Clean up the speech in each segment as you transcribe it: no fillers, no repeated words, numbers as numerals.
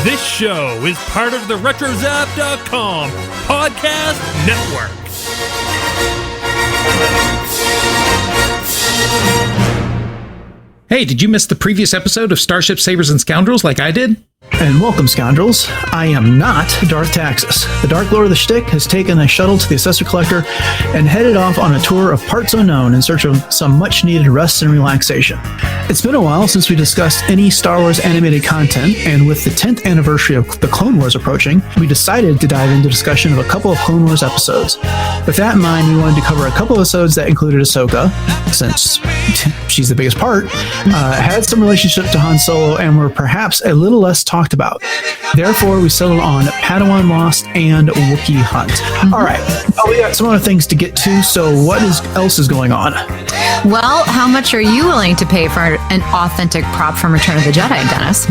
This show is part of the RetroZap.com podcast network. Hey, did you miss the previous episode of Starships, Sabers, and Scoundrels like I did? And welcome, Scoundrels. I am not Darth Taxus. The Dark Lord of the Shtick has taken a shuttle to the Assessor Collector and headed off on a tour of parts unknown in search of some much-needed rest and relaxation. It's been a while since we discussed any Star Wars animated content, and with the 10th anniversary of the Clone Wars approaching, we decided to dive into discussion of a couple of Clone Wars episodes. With that in mind, we wanted to cover a couple of episodes that included Ahsoka, since she's the biggest part, had some relationship to Han Solo, and were perhaps a little less talked about. Therefore, we settled on Padawan Lost and Wookiee Hunt. All right, we got some other things to get to, so what else is going on? Well, how much are you willing to pay for an authentic prop from Return of the Jedi, Dennis?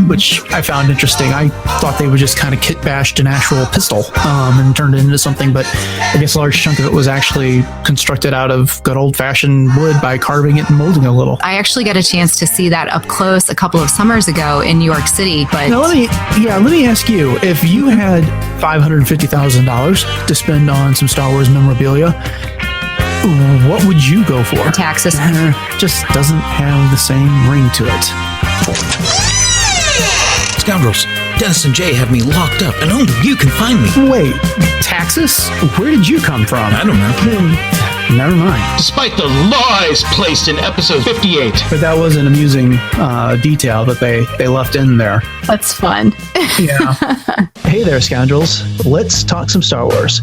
Which I found interesting. I thought they would just kind of kit bashed an actual pistol and turned it into something, but I guess a large chunk of it was actually constructed out of good old-fashioned wood by carving it and molding it a little. I actually got a chance to see that up close a couple of summers ago in New York City. But now, let me ask you, if you had $550,000 to spend on some Star Wars memorabilia, what would you go for? Taxus. Just doesn't have the same ring to it. Scoundrels, Dennis and Jay have me locked up, and only you can find me. Wait, Taxus? Where did you come from? I don't know. Never mind. Despite the lies placed in episode 58. But that was an amusing detail that they left in there. That's fun. Yeah. Hey there, Scoundrels. Let's talk some Star Wars.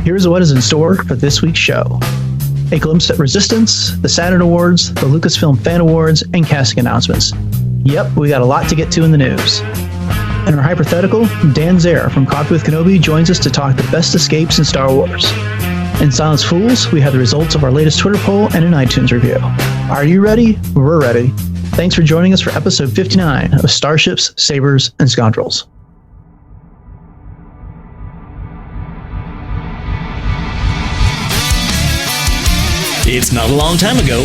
Here's what is in store for this week's show. A glimpse at Resistance, the Saturn Awards, the Lucasfilm Fan Awards, and casting announcements. Yep, we got a lot to get to in the news. In our hypothetical, Dan Zare from Coffee with Kenobi joins us to talk the best escapes in Star Wars. In Silence Fools, we have the results of our latest Twitter poll and an iTunes review. Are you ready? We're ready. Thanks for joining us for episode 59 of Starships, Sabers, and Scoundrels. It's not a long time ago.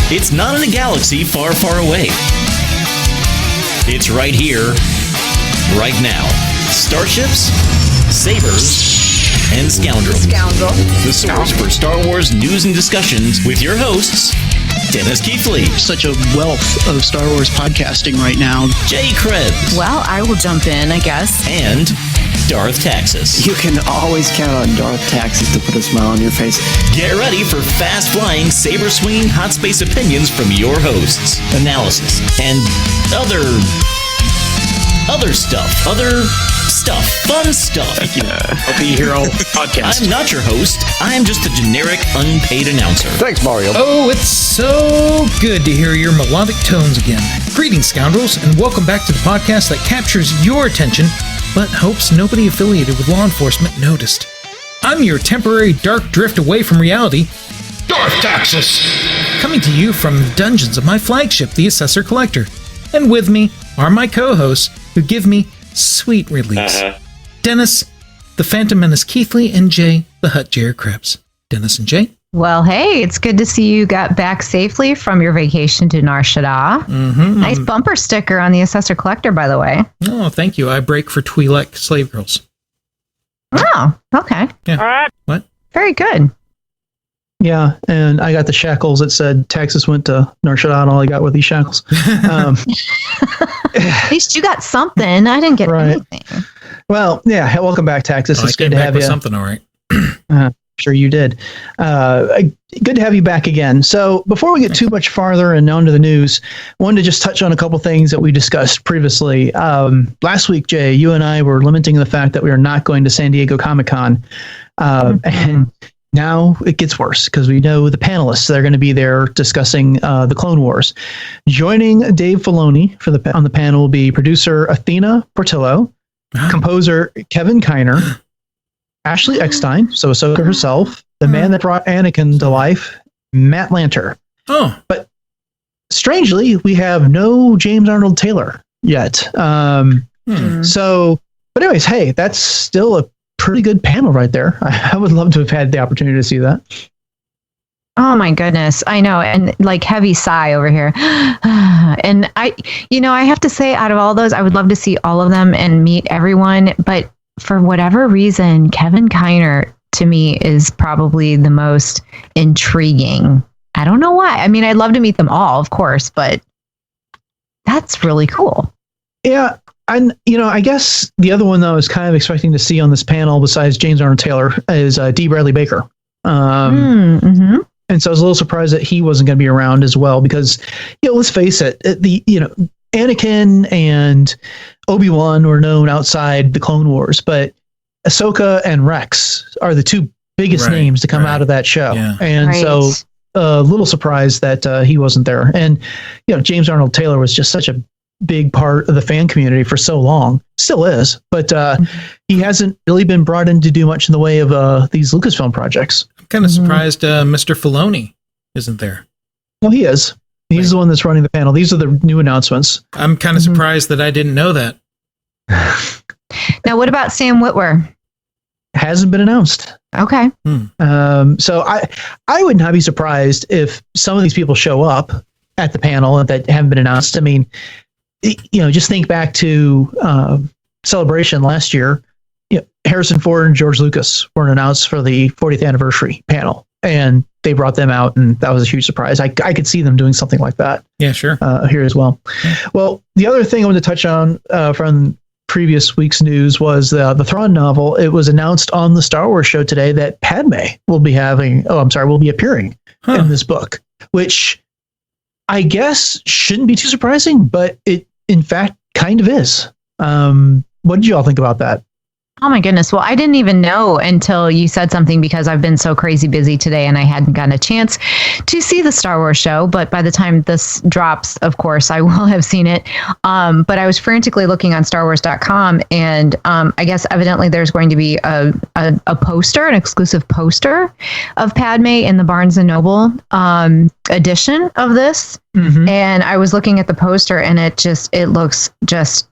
It's not in a galaxy far, far away. It's right here, right now. Starships, Sabers, and Scoundrels. The source for Star Wars news and discussions with your hosts, Dennis Keithley. Such a wealth of Star Wars podcasting right now. Jay Krebs. Well, I will jump in, I guess. And Darth Taxus. You can always count on Darth Taxus to put a smile on your face. Get ready for fast-flying, saber-swinging, hot space opinions from your hosts, analysis, and other stuff, fun stuff. I'll be here all podcast. I'm not your host. I'm just a generic, unpaid announcer. Thanks, Mario. Oh, it's so good to hear your melodic tones again. Greetings, Scoundrels, and welcome back to the podcast that captures your attention, but hopes nobody affiliated with law enforcement noticed. I'm your temporary dark drift away from reality, Darth Taxus. coming to you from the dungeons of my flagship, the Assessor Collector. And with me are my co-hosts who give me sweet reliefs. Dennis, the Phantom Menace Keithley, and Jay, the Hut Jair Krebs. Dennis and Jay. Well, hey, it's good to see you got back safely from your vacation to Nar Shaddaa. Mm-hmm. Nice bumper sticker on the Assessor Collector, by the way. Oh, thank you. I break for Twi'lek slave girls. Oh, okay. Yeah. What? Very good. Yeah, and I got the shackles that said Texas went to Nar Shaddaa, and all I got were these shackles. At least you got something. I didn't get anything. Well, yeah, welcome back, Texas. It's good to have you. Something, all right. Sure you did. Good to have you back again. So before we get too much farther and on to the news, I wanted to just touch on a couple things that we discussed previously. Last week, Jay, you and I were lamenting the fact that we are not going to San Diego Comic-Con. And now it gets worse because we know the panelists that are going to be there discussing the Clone Wars. Joining Dave Filoni on the panel will be producer Athena Portillo, composer Kevin Kiner, Ashley Eckstein, so Ahsoka herself, the man that brought Anakin to life, Matt Lanter. Oh. But strangely, we have no James Arnold Taylor yet. So, but anyways, hey, that's still a pretty good panel right there. I would love to have had the opportunity to see that. Oh my goodness. I know. And like heavy sigh over here. And I have to say, out of all those, I would love to see all of them and meet everyone. But for whatever reason, Kevin Kiner to me is probably the most intriguing. I don't know why. I mean, I'd love to meet them all, of course, but that's really cool. Yeah. And, I guess the other one that I was kind of expecting to see on this panel, besides James Arnold Taylor, is D. Bradley Baker. And so I was a little surprised that he wasn't going to be around as well, because, let's face it, Anakin and Obi-Wan were known outside the Clone Wars, but Ahsoka and Rex are the two biggest names to come out of that show. Yeah. And so a little surprised that he wasn't there. And, James Arnold Taylor was just such a big part of the fan community for so long, still is, but he hasn't really been brought in to do much in the way of these Lucasfilm projects. I'm kind of surprised Mr. Filoni isn't there. Well, he is. He's the one that's running the panel. These are the new announcements. I'm kind of surprised that I didn't know that. Now, what about Sam Witwer? Hasn't been announced. Okay. So I would not be surprised if some of these people show up at the panel that haven't been announced. I mean, just think back to Celebration last year. Harrison Ford and George Lucas weren't announced for the 40th anniversary panel, and they brought them out, and that was a huge surprise. I could see them doing something like that. Yeah, sure. Here as well. Well, the other thing I wanted to touch on from previous week's news was the Thrawn novel. It was announced on the Star Wars show today that Padme will be appearing in this book, which I guess shouldn't be too surprising, but it in fact kind of is. What did you all think about that? Oh my goodness. Well, I didn't even know until you said something, because I've been so crazy busy today and I hadn't gotten a chance to see the Star Wars show. But by the time this drops, of course, I will have seen it. But I was frantically looking on StarWars.com, and I guess evidently there's going to be a poster, an exclusive poster of Padme in the Barnes & Noble edition of this. And I was looking at the poster, and it looks just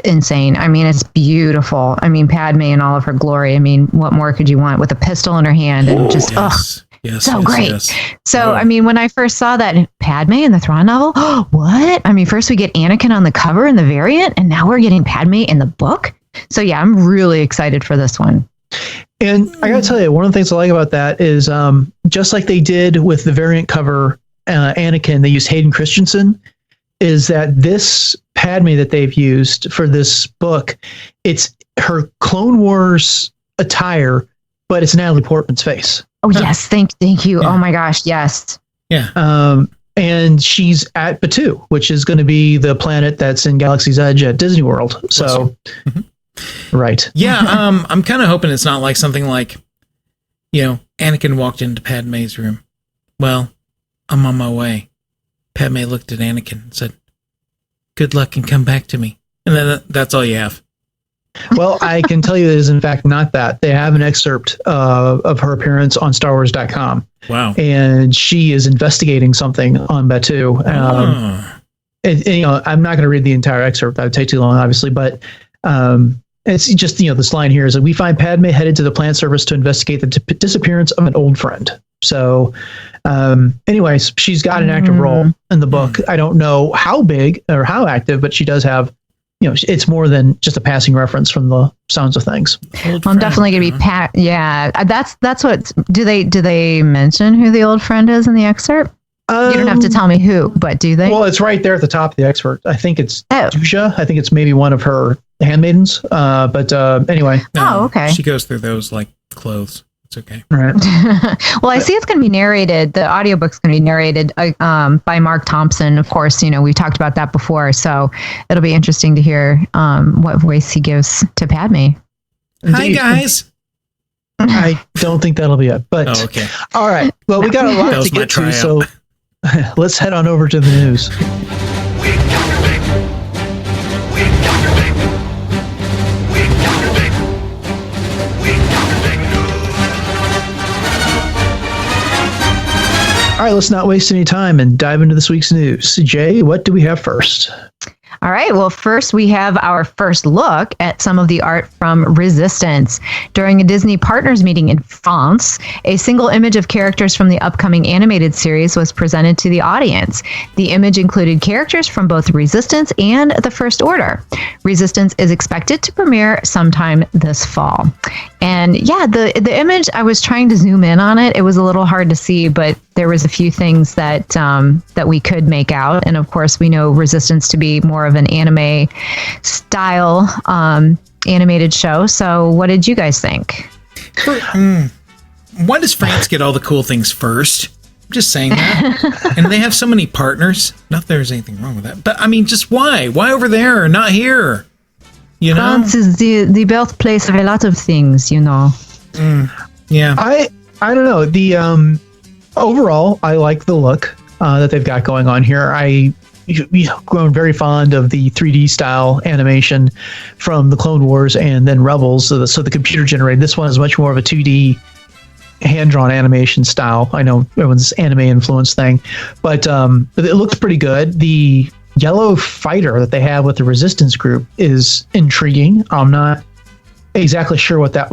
insane. I mean, it's beautiful. I mean, Padme in all of her glory. I mean, what more could you want, with a pistol in her hand and just great. So, I mean, when I first saw that Padme in the Thrawn novel, what? I mean, first we get Anakin on the cover in the variant, and now we're getting Padme in the book. So yeah, I'm really excited for this one. And I gotta tell you, one of the things I like about that is just like they did with the variant cover Anakin, they used Hayden Christensen, is that this Padme that they've used for this book, it's her Clone Wars attire, but it's Natalie Portman's face. Oh, yes. Thank you. Yeah. Oh, my gosh. Yes. Yeah. And she's at Batuu, which is going to be the planet that's in Galaxy's Edge at Disney World. So, right. Yeah. I'm kind of hoping it's not like something like, Anakin walked into Padme's room. Well, I'm on my way. Padme looked at Anakin and said, "Good luck and come back to me." And then that's all you have. Well, I can tell you it is in fact not that. They have an excerpt of her appearance on StarWars.com. Wow. And she is investigating something on Batuu. I'm not going to read the entire excerpt. That would take too long, obviously. But it's just, this line here is that we find Padme headed to the plant service to investigate the disappearance of an old friend. So anyways, she's got an active role in the book. I don't know how big or how active, but she does have, it's more than just a passing reference from the sounds of things. I'm definitely going to be Yeah, that's what. Do they mention who the old friend is in the excerpt? You don't have to tell me who, but do they? Well, it's right there at the top of the excerpt. I think it's Dusha. I think it's maybe one of her handmaidens. But anyway. Okay. She goes through those like clothes. It's okay. Right. Well, I see it's going to be narrated. The audiobook's going to be narrated by Mark Thompson. Of course, we talked about that before. So it'll be interesting to hear what voice he gives to Padme. Hi, guys. I don't think that'll be it. But okay. All right. Well, we got a lot to get to. So let's head on over to the news. All right, let's not waste any time and dive into this week's news. Jay, what do we have first? All right. Well, first we have our first look at some of the art from Resistance. During a Disney Partners meeting in France, a single image of characters from the upcoming animated series was presented to the audience. The image included characters from both Resistance and the First Order. Resistance is expected to premiere sometime this fall. And yeah, the image, I was trying to zoom in on it. It was a little hard to see, but there was a few things that that we could make out. And of course, we know Resistance to be more of an anime style animated show. So what did you guys think? Why does France get all the cool things first? I'm just saying that. And they have so many partners. Not that there's anything wrong with that. But I mean, just why? Why over there, not here? You know? France is the birthplace of a lot of things, you know. Yeah. I don't know. The overall, I like the look that they've got going on here. I've grown very fond of the 3D style animation from the Clone Wars and then Rebels. So the computer generated. This one is much more of a 2D hand-drawn animation style. I know everyone's anime influence thing, but it looks pretty good. The yellow fighter that they have with the Resistance group is intriguing. I'm not exactly sure what that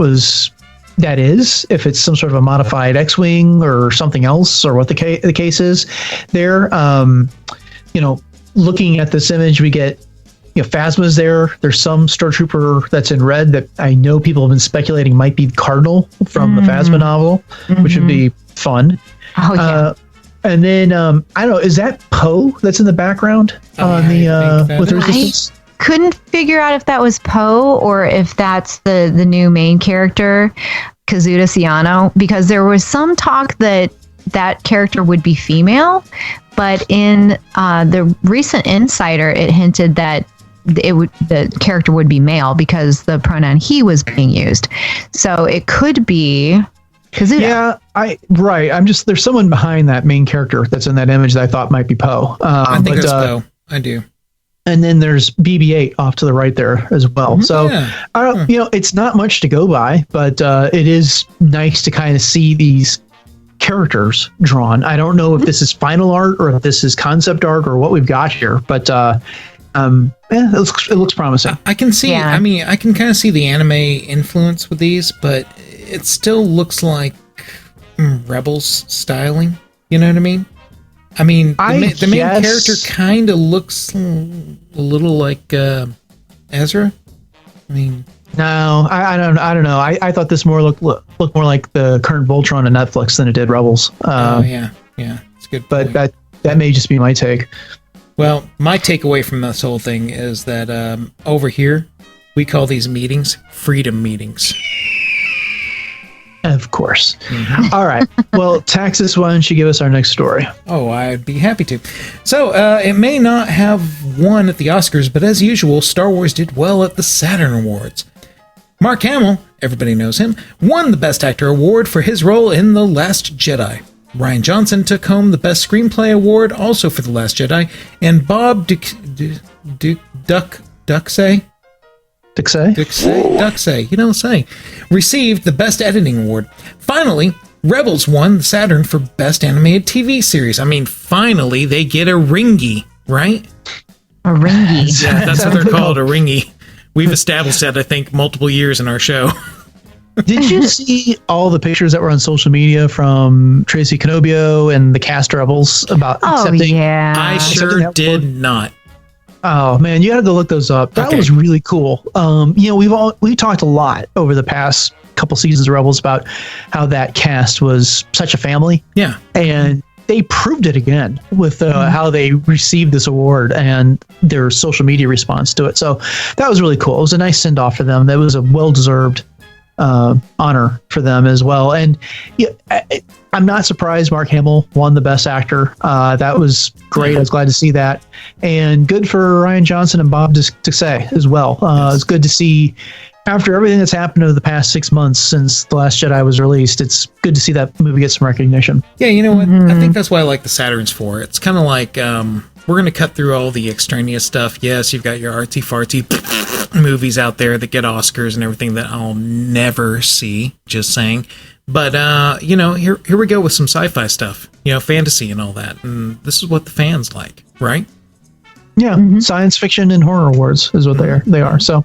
is, if it's some sort of a modified X-Wing or something else, or what the case is there. Looking at this image, we get, Phasma's there. There's some Star Trooper that's in red that I know people have been speculating might be Cardinal from the Phasma novel, which would be fun. Oh, yeah. And then, I don't know, is that Poe that's in the background on with Resistance? I couldn't figure out if that was Poe or if that's the new main character, Kazuda Ciano, because there was some talk that character would be female, but in the recent Insider, it hinted that the character would be male because the pronoun he was being used. So it could be Kazuda. Yeah, there's someone behind that main character that's in that image that I thought might be Poe. I think it's Poe. I do. And then there's BB-8 off to the right there as well. So, it's not much to go by, but it is nice to kind of see these characters drawn. I don't know if this is final art or if this is concept art or what we've got here, but it looks promising. I can see. Yeah. I mean, I can kind of see the anime influence with these, but it still looks like Rebels styling. You know what I mean? I mean, the main character kind of looks a little like Ezra. I mean, no, I don't know. I thought this looked more like the current Voltron on Netflix than it did Rebels. Yeah, it's good. But that may just be my take. Well, my takeaway from this whole thing is that over here we call these meetings freedom meetings. Of course. Mm-hmm. All right. Well, Taxus, why don't you give us our next story? Oh, I'd be happy to. So, it may not have won at the Oscars, but as usual, Star Wars did well at the Saturn Awards. Mark Hamill, everybody knows him, won the Best Actor award for his role in The Last Jedi. Rian Johnson took home the Best Screenplay award, also for The Last Jedi, and Bob Duxay, received the Best Editing award. Finally, Rebels won the Saturn for Best Animated TV Series. I mean, finally, they get a ringy, right? A ringy. Yeah, that's what they're called, a ringy. We've established that, I think, multiple years in our show. Did you see all the pictures that were on social media from Tracy Canobio and the cast Rebels about accepting? Yeah. I sure did not. Oh man, you had to look those up. That was really cool. We talked a lot over the past couple seasons of Rebels about how that cast was such a family. Yeah, and they proved it again with how they received this award and their social media response to it. So that was really cool. It was a nice send off for them. That was a well-deserved honor for them as well. And I'm not surprised Mark Hamill won the Best Actor. That was great. I was glad to see that. And good for Rian Johnson and Bob Duxay as well. It's good to see, after everything that's happened over the past 6 months since The Last Jedi was released, it's good to see that movie get some recognition. Yeah, you know what? I think that's what I like the Saturns for. It's kind of like, we're going to cut through all the extraneous stuff. Yes, you've got your artsy-fartsy movies out there that get Oscars and everything that I'll never see, just saying. But, here we go with some sci-fi stuff, fantasy and all that. And this is what the fans like, right? Yeah, science fiction and horror awards is what they are. So,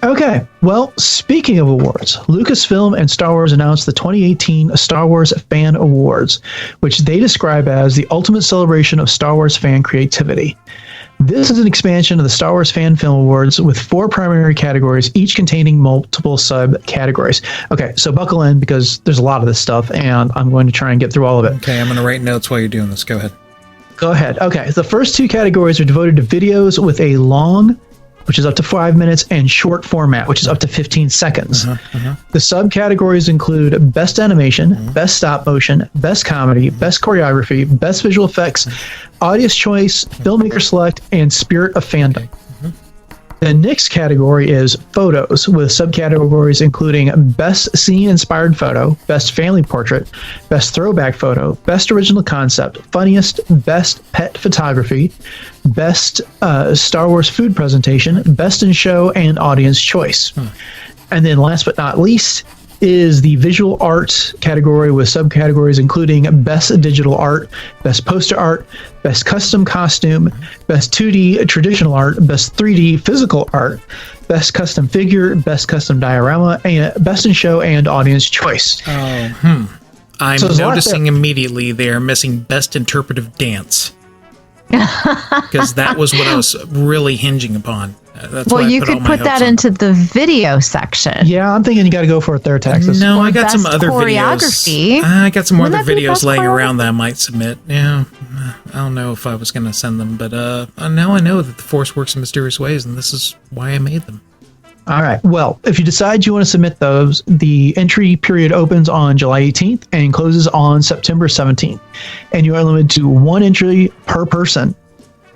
okay. Well, speaking of awards, Lucasfilm and Star Wars announced the 2018 Star Wars Fan Awards, which they describe as the ultimate celebration of Star Wars fan creativity. This is an expansion of the Star Wars Fan Film Awards with 4 primary categories, each containing multiple subcategories. Okay, so buckle in because there's a lot of this stuff, and I'm going to try and get through all of it. Okay, I'm going to write notes while you're doing this. Go ahead. Go ahead. Okay, the first 2 categories are devoted to videos with a long, which is up to 5 minutes, and short format, which is up to 15 seconds. The subcategories include Best Animation, Best Stop Motion, Best Comedy, Best Choreography, Best Visual Effects, Audience Choice, Filmmaker Select, and Spirit of Fandom. The next category is Photos, with subcategories including Best Scene-Inspired Photo, Best Family Portrait, Best Throwback Photo, Best Original Concept, Funniest, Best Pet Photography, Best Star Wars Food Presentation, Best in Show, and Audience Choice. And then last but not least is the Visual Art category with subcategories including Best Digital Art, Best Poster Art, Best Custom Costume, Best 2D Traditional Art, Best 3D Physical Art, Best Custom Figure, Best Custom Diorama, and Best in Show and Audience Choice. I'm noticing immediately they are missing Best Interpretive Dance. Because that was what I was really hinging upon. That's well, you could put that into the video section. Yeah, I'm thinking you got to go for it there, Texas. No, Or I got some best other choreography. videos. I got some Wouldn't other that be videos best laying around choreography? that I might submit. Yeah, I don't know if I was going to send them, but now I know that the Force works in mysterious ways, and this is why I made them. All right. Well, if you decide you want to submit those, the entry period opens on July 18th and closes on September 17th. And you are limited to 1 entry per person.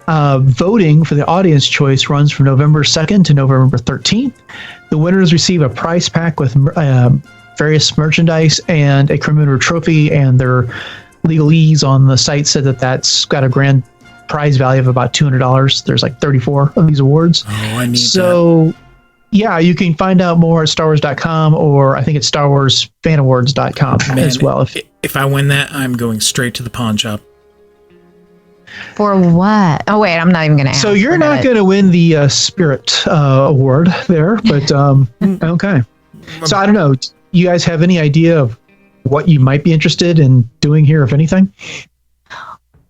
Voting for the audience choice runs from November 2nd to November 13th. The winners receive a prize pack with various merchandise and a commemorative trophy, and their legalese on the site said that that's got a grand prize value of about $200. There's like 34 of these awards. Oh, I need that. Yeah, you can find out more at StarWars.com, or I think it's StarWarsFanAwards.com as well. If I win that, I'm going straight to the pawn shop. For what? Oh, wait, I'm not even going to ask. So you're not going to win the Spirit Award there, but okay. So I don't know. You guys have any idea of what you might be interested in doing here, if anything?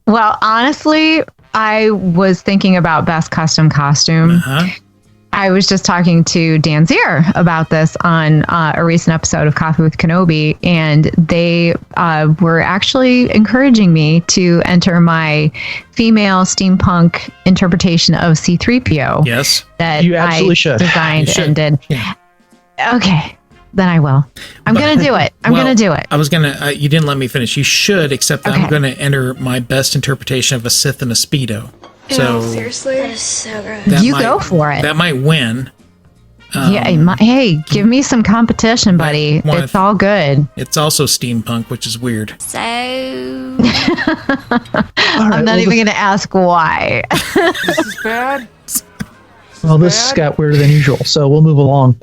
Well, honestly, I was thinking about Best Custom Costume. I was just talking to Dan Zier about this on a recent episode of Coffee with Kenobi, and they were actually encouraging me to enter my female steampunk interpretation of C-3PO. Yes. That you absolutely should. Designed and did. Yeah. Okay. Then I will. I'm going to do it. I'm going to do it. I was going to, you didn't let me finish. You should, except that Okay. I'm going to enter my best interpretation of a Sith in a Speedo. So Seriously? That is so gross. You go for it. That might win. Hey, give me some competition, buddy. It's all good. It's also steampunk, which is weird. So. I'm not even going to ask why. This is bad. Well, this got weirder than usual, so we'll move along.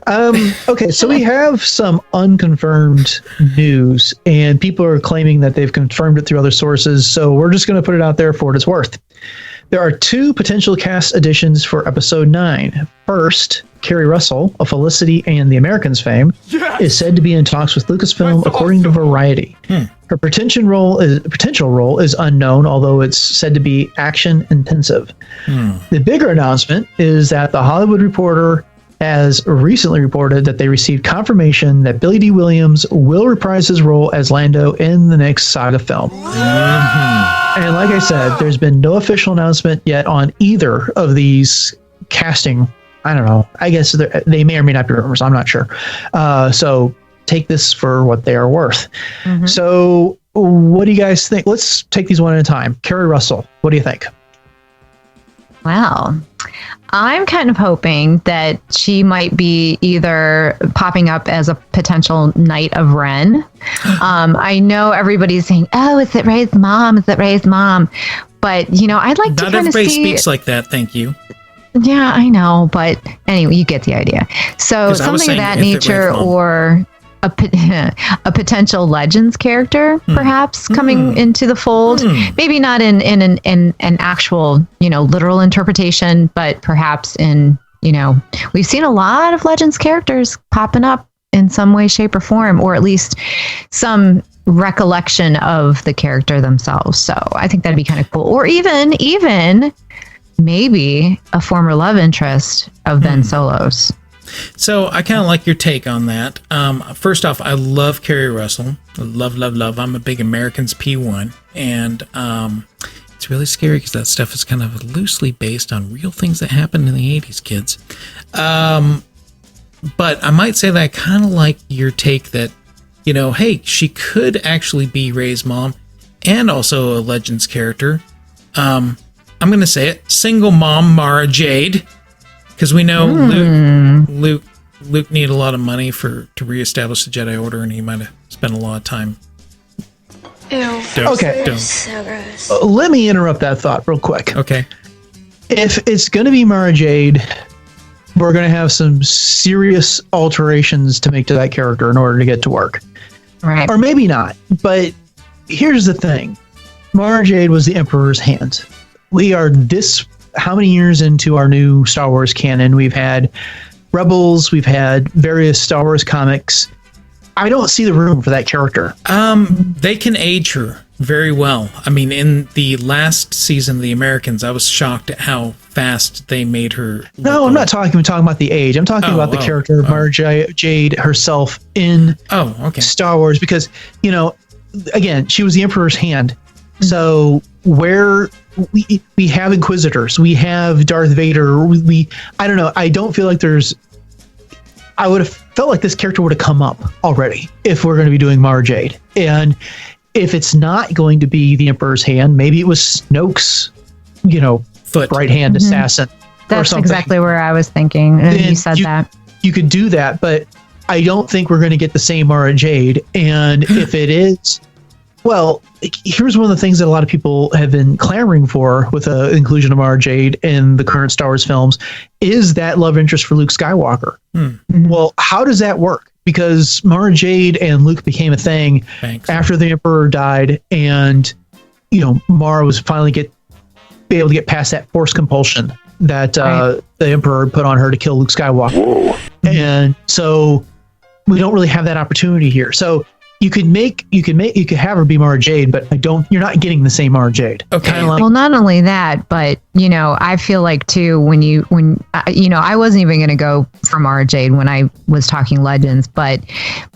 Okay, so we have some unconfirmed news, and people are claiming that they've confirmed it through other sources, so we're just going to put it out there for what it's worth. There are 2 potential cast additions for Episode 9. First, Kerry Russell of Felicity and the Americans fame is said to be in talks with Lucasfilm, according to Variety. Her potential role is unknown, although it's said to be action intensive. The bigger announcement is that The Hollywood Reporter has recently reported that they received confirmation that Billy D. Williams will reprise his role as Lando in the next saga film. And like I said, there's been no official announcement yet on either of these casting. I don't know. I guess they may or may not be rumors. I'm not sure. So take this for what they are worth. So what do you guys think? Let's take these one at a time. Kerry Russell, what do you think? Wow. I'm kind of hoping that she might be either popping up as a potential Knight of Ren. I know everybody's saying, oh, is it Rey's mom? Is it Rey's mom? But, I'd like to Not kind of see... everybody speaks like that, thank you. Yeah, I know. But anyway, you get the idea. So something of that nature, or a potential Legends character, perhaps coming into the fold. Maybe not in an actual, literal interpretation, but perhaps in, we've seen a lot of Legends characters popping up in some way, shape, or form, or at least some recollection of the character themselves. So I think that'd be kind of cool. Or even maybe a former love interest of Ben Solo's. So I kind of like your take on that. First off, I love Kerry Russell. Love. I'm a big Americans P1. And it's really scary because that stuff is kind of loosely based on real things that happened in the 80s, kids. But I might say that I kind of like your take that, hey, she could actually be Rey's mom and also a Legends character. I'm going to say it. Single mom Mara Jade. Because we know Luke needed a lot of money to reestablish the Jedi Order, and he might have spent a lot of time. Ew. Okay. So gross. Let me interrupt that thought real quick. Okay. If it's going to be Mara Jade, we're going to have some serious alterations to make to that character in order to get to work. Right. Or maybe not. But here's the thing. Mara Jade was the Emperor's hand. We are how many years into our new Star Wars canon? We've had Rebels, we've had various Star Wars comics. I don't see the room for that character. They can age her very well. I mean, in the last season of The Americans, I was shocked at how fast they made her. No, I'm not talking about the age. I'm talking about the character of Mara Jade herself in Star Wars, because, again, she was the Emperor's hand. So where we have Inquisitors, we have Darth Vader, I don't know. I don't feel like I would have felt like this character would have come up already if we're going to be doing Mara Jade. And if it's not going to be the Emperor's hand, maybe it was Snoke's, right hand assassin. That's exactly where I was thinking. And you said that. You could do that, but I don't think we're going to get the same Mara Jade. And if it is, well, here's one of the things that a lot of people have been clamoring for with the inclusion of Mara Jade in the current Star Wars films, is that love interest for Luke Skywalker. Well, how does that work? Because Mara Jade and Luke became a thing after the Emperor died, and Mara was finally be able to get past that force compulsion that the Emperor put on her to kill Luke Skywalker. Whoa. And so we don't really have that opportunity here. So you could have her be Mara Jade, but you're not getting the same Mara Jade. Okay. Well, not only that, but I feel like too, I wasn't even going to go for Mara Jade when I was talking Legends, but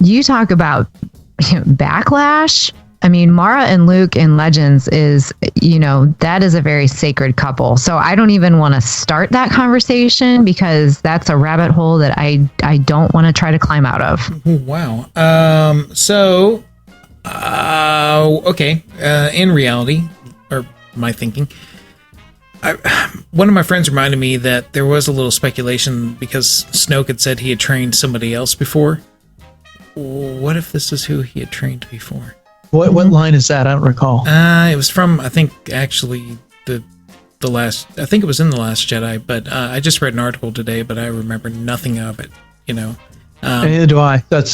you talk about backlash. I mean, Mara and Luke in Legends is, that is a very sacred couple. So I don't even want to start that conversation because that's a rabbit hole that I don't want to try to climb out of. Wow. In reality, or my thinking, one of my friends reminded me that there was a little speculation because Snoke had said he had trained somebody else before. What if this is who he had trained before? What line is that? I don't recall. It was from, I think, actually the last. I think it was in The Last Jedi, but I just read an article today, but I remember nothing of it. Neither do I. That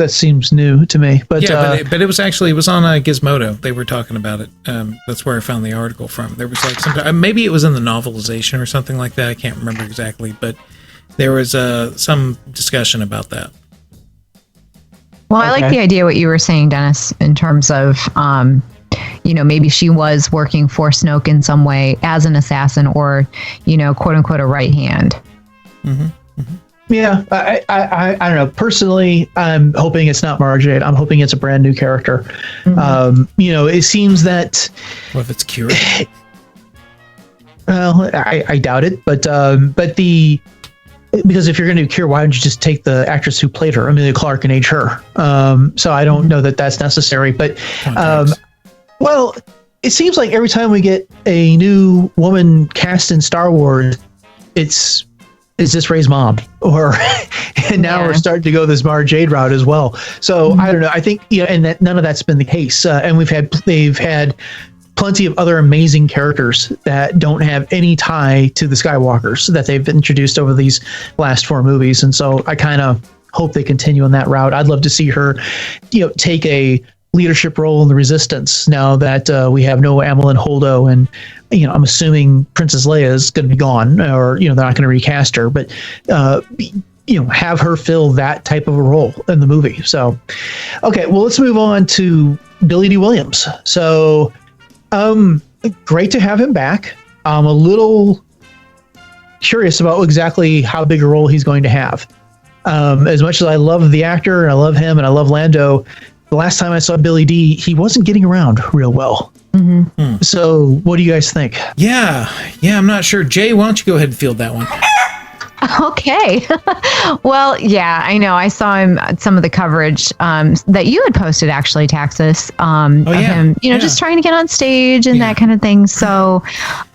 seems new to me. But but it was on Gizmodo. They were talking about it. That's where I found the article from. There was maybe it was in the novelization or something like that. I can't remember exactly, but there was some discussion about that. Well, I like the idea what you were saying, Dennis, in terms of, maybe she was working for Snoke in some way as an assassin or, quote unquote, a right hand. Mm-hmm. Mm-hmm. Yeah, I don't know. Personally, I'm hoping it's not Mara Jade. I'm hoping it's a brand new character. Mm-hmm. It seems that. What if it's Kira? Well, I doubt it, but because if you're going to do Kira, why don't you just take the actress who played her, Emilia Clarke, and age her? So I don't know that that's necessary. But, well, it seems like every time we get a new woman cast in Star Wars, is this Rey's mom? And now we're starting to go this Mara Jade route as well. So I don't know. I think, and that none of that's been the case. And they've had plenty of other amazing characters that don't have any tie to the Skywalkers that they've introduced over these last 4 movies. And so I kind of hope they continue on that route. I'd love to see her, take a leadership role in the Resistance now that we have no Amilyn Holdo, and I'm assuming Princess Leia is going to be gone, or they're not going to recast her, but have her fill that type of a role in the movie. So, okay, well, let's move on to Billy D. Williams. So, great to have him back. I'm a little curious about exactly how big a role he's going to have. As much as I love the actor and I love him and I love Lando, the last time I saw Billy D, he wasn't getting around real well. Mm-hmm. So what do you guys think? Yeah, I'm not sure. Jay, why don't you go ahead and field that one? Okay. Well, yeah, I know. I saw him at some of the coverage that you had posted, actually, Taxus, of him, just trying to get on stage and that kind of thing. So,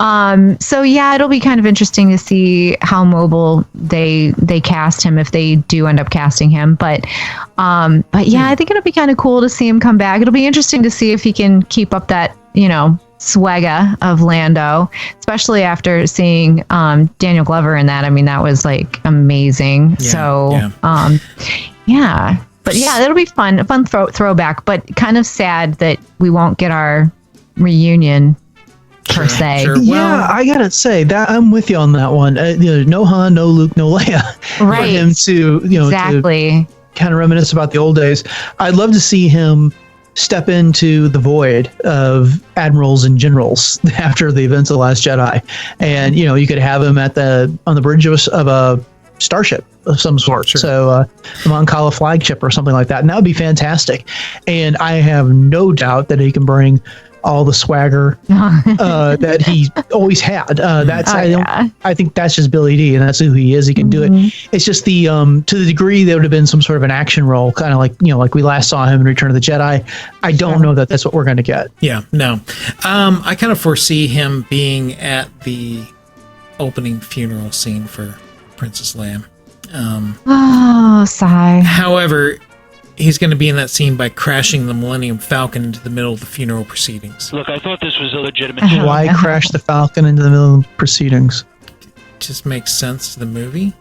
yeah, it'll be kind of interesting to see how mobile they cast him, if they do end up casting him. But yeah, I think it'll be kind of cool to see him come back. It'll be interesting to see if he can keep up that, swagger of Lando, especially after seeing Daniel Glover in that. I mean, that was like amazing. Yeah. But yeah, it'll be fun, a fun throwback, but kind of sad that we won't get our reunion per se. Sure. Yeah, I gotta say that I'm with you on that one. No Han, no Luke, no Leia. Right. For him to, exactly. to kind of reminisce about the old days. I'd love to see him step into the void of admirals and generals after the events of The Last Jedi, and you could have him on the bridge of a starship of some sort. Sure. So the Mon Cala flagship or something like that, and that would be fantastic. And I have no doubt that he can bring all the swagger that he always had. I think that's just Billy D, and that's who he is. He can do it. It's just the to the degree there would have been some sort of an action role, kind of like like we last saw him in Return of the Jedi. I don't know that that's what we're going to get. Yeah, no. I kind of foresee him being at the opening funeral scene for Princess Leia. Sigh. However, he's going to be in that scene by crashing the Millennium Falcon into the middle of the funeral proceedings. Look, I thought this was a legitimate... Why crash the Falcon into the middle of the proceedings? Just makes sense to the movie.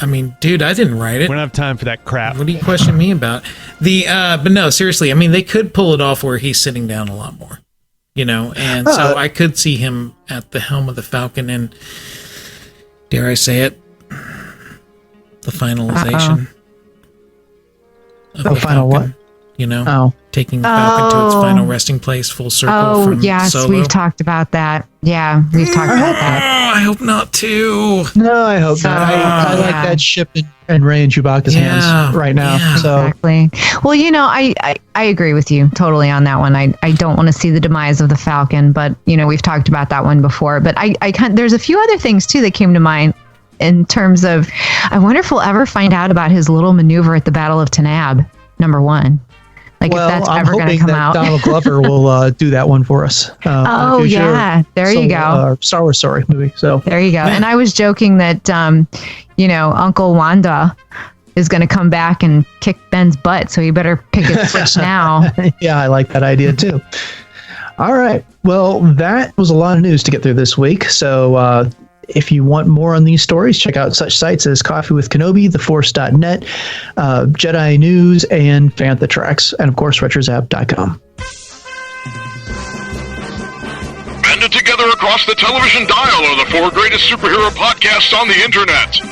I mean, dude, I didn't write it. We don't have time for that crap. What do you question me about? But no, seriously, I mean, they could pull it off where he's sitting down a lot more, and so I could see him at the helm of the Falcon and, dare I say it, the finalization. The final Falcon, what? Taking the Falcon to its final resting place, full circle from yes, Solo. we've talked about that. Yeah, we've talked about that. I hope not too. No, I hope not. I like that ship in Rey and Chewbacca's hands right now. Yeah. So. Exactly. Well, I agree with you totally on that one. I don't want to see the demise of the Falcon, but we've talked about that one before. But there's a few other things too that came to mind. In terms of, I wonder if we'll ever find out about his little maneuver at the Battle of Tanab, number 1. Like, if that's ever going to come out. Donald Glover will do that one for us. There you go. Star Wars story movie. So there you go. And I was joking that, Uncle Wanda is going to come back and kick Ben's butt, so you better pick a switch now. Yeah, I like that idea too. All right. Well, that was a lot of news to get through this week. So, if you want more on these stories, check out such sites as Coffee with Kenobi, TheForce.net, Jedi News, and Fantha Tracks, and of course, RetroZap.com. Banded together across the television dial are the 4 greatest superhero podcasts on the internet.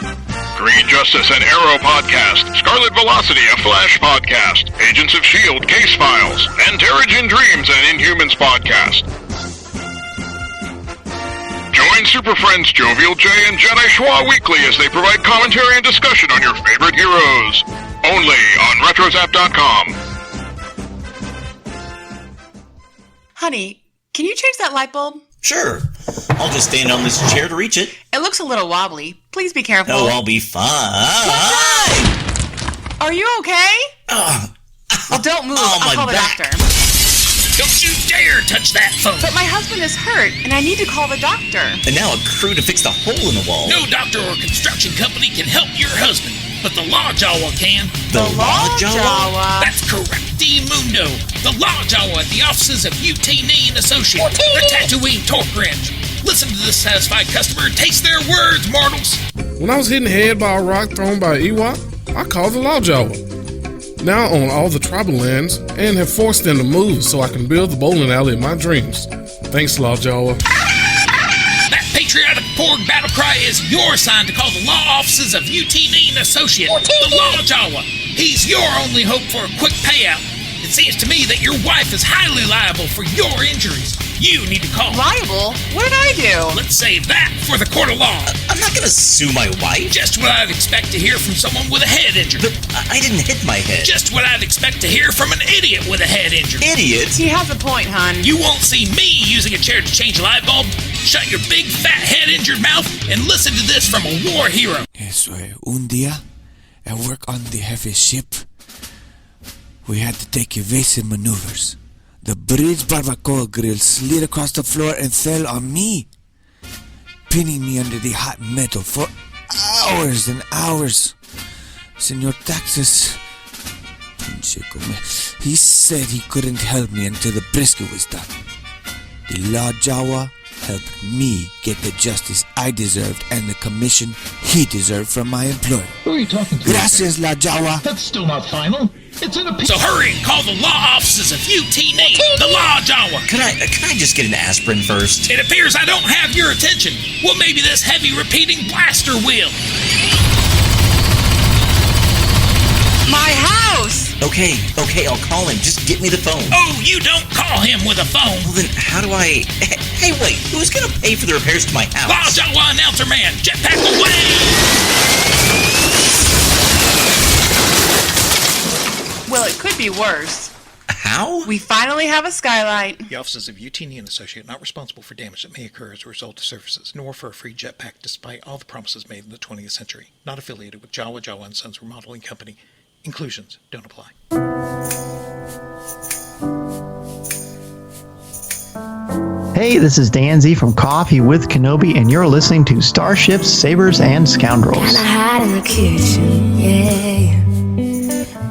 Green Justice and Arrow podcast, Scarlet Velocity, a Flash podcast, Agents of S.H.I.E.L.D. Case Files, and Terrigen Dreams, an Inhumans podcast. Join Super Friends Jovial J and Jedi Schwa weekly as they provide commentary and discussion on your favorite heroes. Only on RetroZap.com. Honey, can you change that light bulb? Sure. I'll just stand on this chair to reach it. It looks a little wobbly. Please be careful. Oh, I'll be fine. Are you okay? Well, don't move. I'll call the doctor. Don't you dare touch that phone! But my husband is hurt, and I need to call the doctor. And now a crew to fix the hole in the wall. No doctor or construction company can help your husband, but the Law Jawa can. The Law Jawa? That's correct. Mundo. The Law Jawa at the offices of Utane and Associates, the Tatooine Torque Wrench. Listen to this satisfied customer and taste their words, mortals. When I was hit in the head by a rock thrown by an Ewok, I called the Lawjaw. Now I own all the tribal lands and have forced them to move so I can build the bowling alley of my dreams. Thanks, Lawjaw. That patriotic Porg battle cry is your sign to call the law offices of UTD and Associate, the Lawjaw. He's your only hope for a quick payout. It seems to me that your wife is highly liable for your injuries. You need to call. Liable? What did I do? Let's save that for the court of law. I'm not gonna sue my wife. Just what I'd expect to hear from someone with a head injury. But I didn't hit my head. Just what I'd expect to hear from an idiot with a head injury. Idiot? He has a point, hon. You won't see me using a chair to change a light bulb. Shut your big, fat, head-injured mouth and listen to this from a war hero. Un día, at work on the heavy ship, we had to take evasive maneuvers. The bridge barbacoa grill slid across the floor and fell on me, pinning me under the hot metal for hours and hours. Senor Taxus, he said he couldn't help me until the brisket was done. The Lawjaw helped me get the justice I deserved and the commission he deserved from my employer. Who are you talking to? Gracias, Lawjaw. That's still not final. It's in a... So hurry and call the law offices of UTD, the Lawjaw. Can I just get an aspirin first? It appears I don't have your attention. Well, maybe this heavy repeating blaster will. My house! Okay, I'll call him. Just get me the phone. Oh, you don't call him with a phone. Well, then how do I... Hey, wait, who's gonna pay for the repairs to my house? Lawjaw announcer man, jetpack away! Well, it could be worse. How? We finally have a skylight. The offices of UTD and Associate not responsible for damage that may occur as a result of services, nor for a free jetpack despite all the promises made in the 20th century. Not affiliated with Jawa & Sons Remodeling Company. Inclusions don't apply. Hey, this is Dan Z from Coffee with Kenobi, and you're listening to Starships, Sabers, and Scoundrels. Kinda hot in the kitchen, yeah.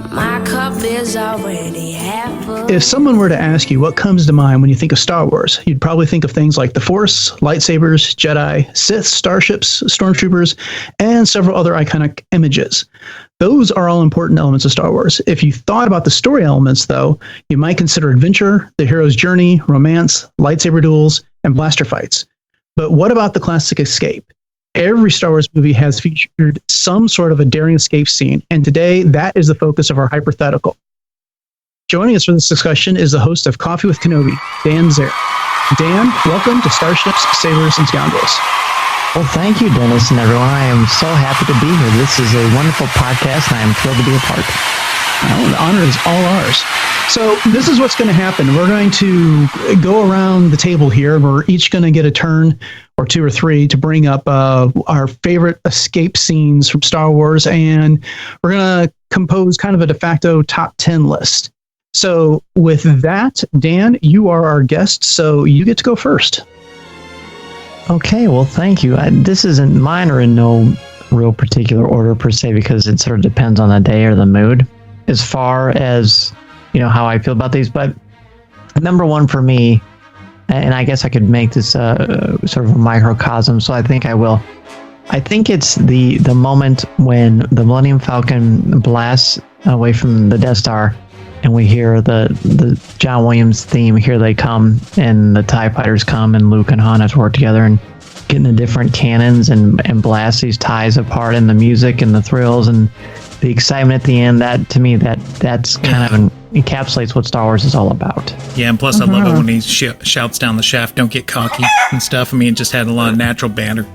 My cup is already half full. If someone were to ask you what comes to mind when you think of Star Wars, you'd probably think of things like the Force, lightsabers, Jedi, Sith, starships, stormtroopers, and several other iconic images. Those are all important elements of Star Wars. If you thought about the story elements, though, you might consider adventure, the hero's journey, romance, lightsaber duels, and blaster fights. But what about the classic escape? Every Star Wars movie has featured some sort of a daring escape scene, and today that is the focus of our hypothetical. Joining us for this discussion is the host of Coffee with Kenobi, Dan Zer. Dan, welcome to Starships, Sabers, and Scoundrels. Well, thank you, Dennis and everyone. I am so happy to be here. This is a wonderful podcast, and I am thrilled to be a part. Oh, the honor is all ours. So this is what's going to happen. We're going to go around the table here. We're each going to get a turn or two or three to bring up our favorite escape scenes from Star Wars, and we're going to compose kind of a de facto top 10 list. So with that, Dan, you are our guest, so you get to go first. Okay, well, thank you. This isn't mine or in no real particular order per se, because it sort of depends on the day or the mood as far as, you know, how I feel about these. But number one for me, and I guess I could make this sort of a microcosm, so I think I will. I think it's the moment when the Millennium Falcon blasts away from the Death Star, and we hear the John Williams theme, Here They Come, and the TIE Fighters come, and Luke and Han have to work together and get into different cannons and blast these TIEs apart, and the music and the thrills and the excitement at the end. That, to me, that's kind of encapsulates what Star Wars is all about. Yeah, and plus I love it when he shouts down the shaft, don't get cocky and stuff. I mean, it just had a lot of natural banter.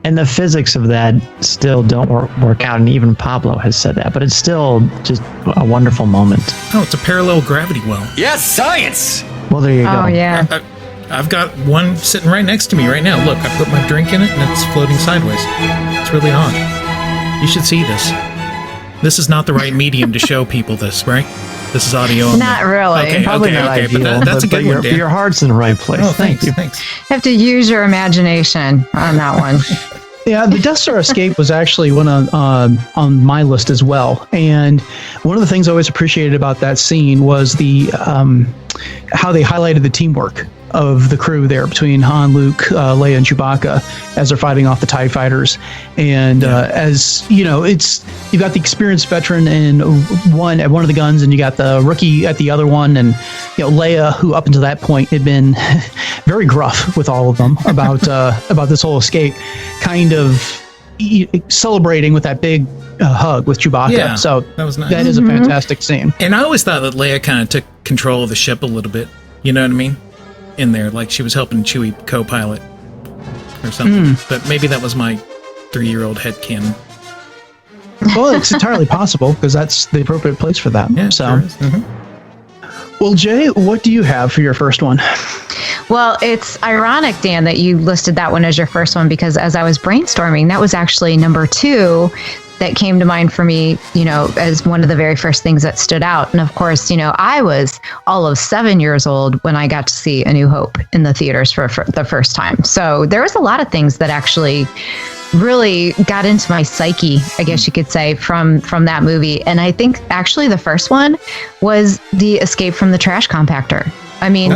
And the physics of that still don't work out, and even Pablo has said that, but it's still just a wonderful moment. Oh, it's a parallel gravity well. Yes, science! Well, there you go. Oh, yeah. I've got one sitting right next to me right now. Look, I put my drink in it, and it's floating sideways. It's really odd. You should see this. This is not the right medium to show people this, right? This is audio only. Not really. Okay, Probably not ideal, but that's a good one, Dan. Your heart's in the right place. Oh, Thank you. Thanks. Have to use your imagination on that one. Yeah, the Death Star escape was actually one on my list as well. And one of the things I always appreciated about that scene was the how they highlighted the teamwork. of the crew there between Han, Luke, Leia, and Chewbacca as they're fighting off the TIE fighters. And as you know, you've got the experienced veteran at one of the guns, and you got the rookie at the other one. And Leia, who up until that point had been very gruff with all of them about this whole escape, kind of celebrating with that big hug with Chewbacca. Yeah, so that was nice. That is a fantastic scene. And I always thought that Leia kind of took control of the ship a little bit. You know what I mean? In there, like she was helping Chewie co-pilot or something. But maybe that was my 3-year-old headcanon. Well, it's entirely possible because that's the appropriate place for that. Yeah, so. Sure. Well, Jay, what do you have for your first one? Well, it's ironic, Dan, that you listed that one as your first one, because as I was brainstorming, that was actually number 2 that came to mind for me, as one of the very first things that stood out. And of course, I was all of 7 years old when I got to see A New Hope in the theaters for the first time. So there was a lot of things that actually really got into my psyche, I guess you could say, from that movie. And I think actually the first one was the escape from the trash compactor. I mean,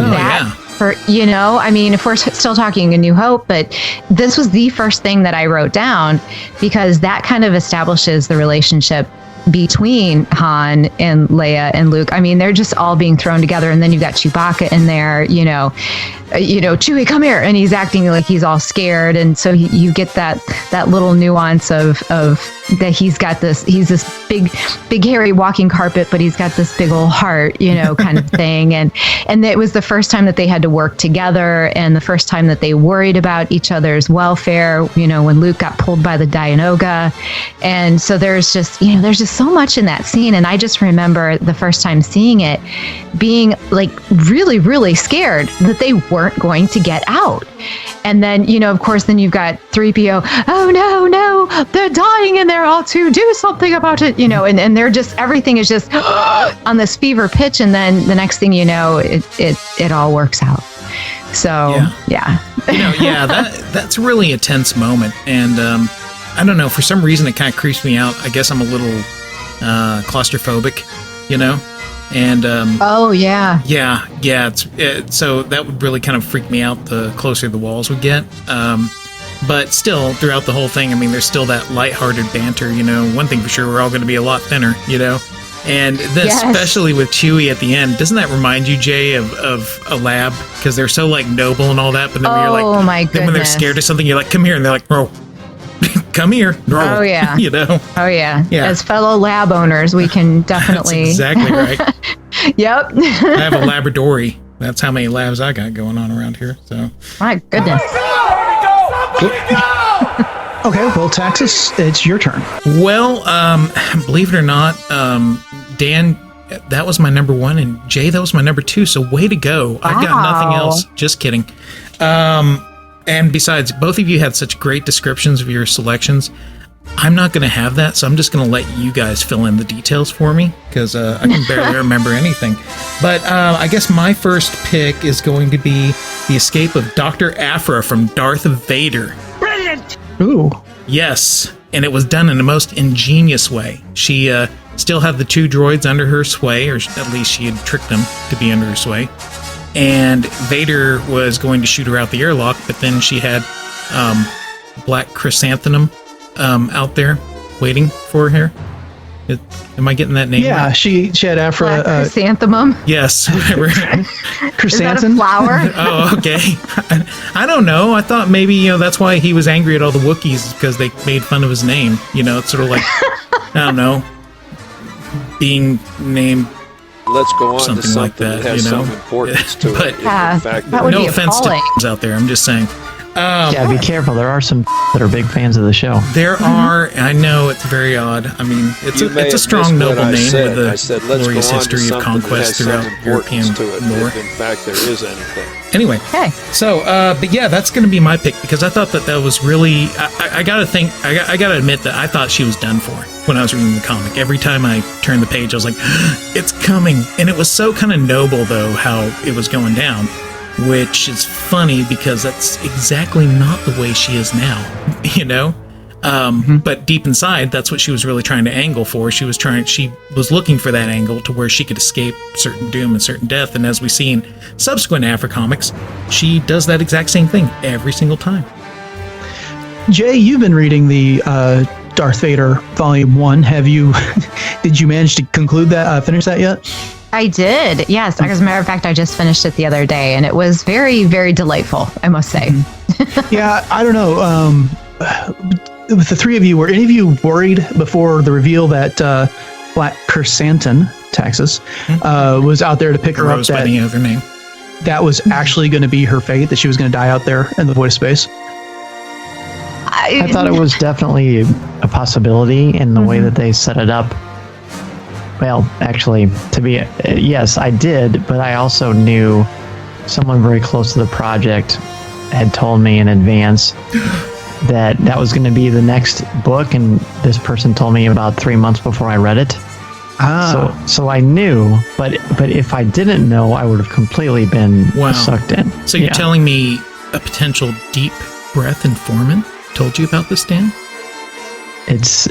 if we're still talking A New Hope, but this was the first thing that I wrote down, because that kind of establishes the relationship between Han and Leia and Luke. I mean, they're just all being thrown together, and then you've got Chewbacca in there, Chewie, come here, and he's acting like he's all scared, and so you get that little nuance of that he's this big hairy walking carpet, but he's got this big old heart, kind of thing, and it was the first time that they had to work together, and the first time that they worried about each other's welfare, when Luke got pulled by the Dianoga. And so there's just so much in that scene, and I just remember the first time seeing it being like really, really scared that they weren't going to get out. And then, of course, then you've got 3PO, oh no, they're dying in there all too, do something about it, and they're just, everything is just on this fever pitch, and then the next thing you know, it all works out. So, yeah. That's really a tense moment. And I don't know, for some reason it kind of creeps me out. I guess I'm a little claustrophobic, And so that would really kind of freak me out the closer the walls would get. But still, throughout the whole thing, I mean, there's still that lighthearted banter. One thing for sure, we're all going to be a lot thinner. And then especially with Chewie at the end, doesn't that remind you, Jay, of a lab? Because they're so like noble and all that, but then when you're like, my goodness, then when they're scared of something, you're like, come here, and they're like, bro. Come here. No. Oh, yeah. Oh, yeah. As fellow lab owners, we can definitely... That's exactly right. Yep. I have a Labradori. That's how many labs I got going on around here. So. My goodness. Okay, well, Taxus, it's your turn. Well, believe it or not, Dan, that was my number 1, and Jay, that was my number 2, so way to go. Wow. I've got nothing else. Just kidding. And besides, both of you had such great descriptions of your selections. I'm not going to have that, so I'm just going to let you guys fill in the details for me, because I can barely remember anything. But I guess my first pick is going to be the escape of Dr. Aphra from Darth Vader. Brilliant! Ooh. Yes, and it was done in the most ingenious way. She still had the 2 droids under her sway, or at least she had tricked them to be under her sway. And Vader was going to shoot her out the airlock, but then she had Black Chrysanthemum out there waiting for her. Am I getting that name? Yeah, right? she had Aphra. Black Chrysanthemum? Yes. Chrysanthemum? Is that a flower? Oh, okay. I don't know. I thought maybe, that's why he was angry at all the Wookiees, because they made fun of his name. It's sort of like, I don't know, being named... Let's go on something to something like that, has some importance to but, it. In fact, that would no be offense appalling. to out there. I'm just saying. Yeah, be careful. There are some that are big fans of the show. There are. I know it's very odd. I mean, it's a strong, noble name with a glorious history of conquest throughout European lore. In fact, there is anything. Anyway, okay. So, but yeah, that's going to be my pick, because I thought that was really. I gotta think. I gotta admit that I thought she was done for when I was reading the comic. Every time I turned the page, I was like, "It's coming," and it was so kind of noble, though, how it was going down. Which is funny, because that's exactly not the way she is now, But deep inside, that's what she was really trying to angle for. She was looking for that angle to where she could escape certain doom and certain death. And as we see in subsequent Afra comics, she does that exact same thing every single time. Jay, you've been reading the Darth Vader Volume 1. Did you manage to conclude that, finish that yet? I did, yes. As a matter of fact, I just finished it the other day, and it was very, very delightful, I must say. Yeah, I don't know. With the three of you, were any of you worried before the reveal that Black Chrysanthemum, Taxus, was out there to pick her up? By the other name. That was actually going to be her fate, that she was going to die out there in the void of space? I thought it was definitely a possibility in the way that they set it up. Well, actually, yes, I did, but I also knew someone very close to the project had told me in advance that was going to be the next book, and this person told me about 3 months before I read it. So I knew, but if I didn't know, I would have completely been sucked in. So you're telling me a potential deep breath informant told you about this, Dan? It's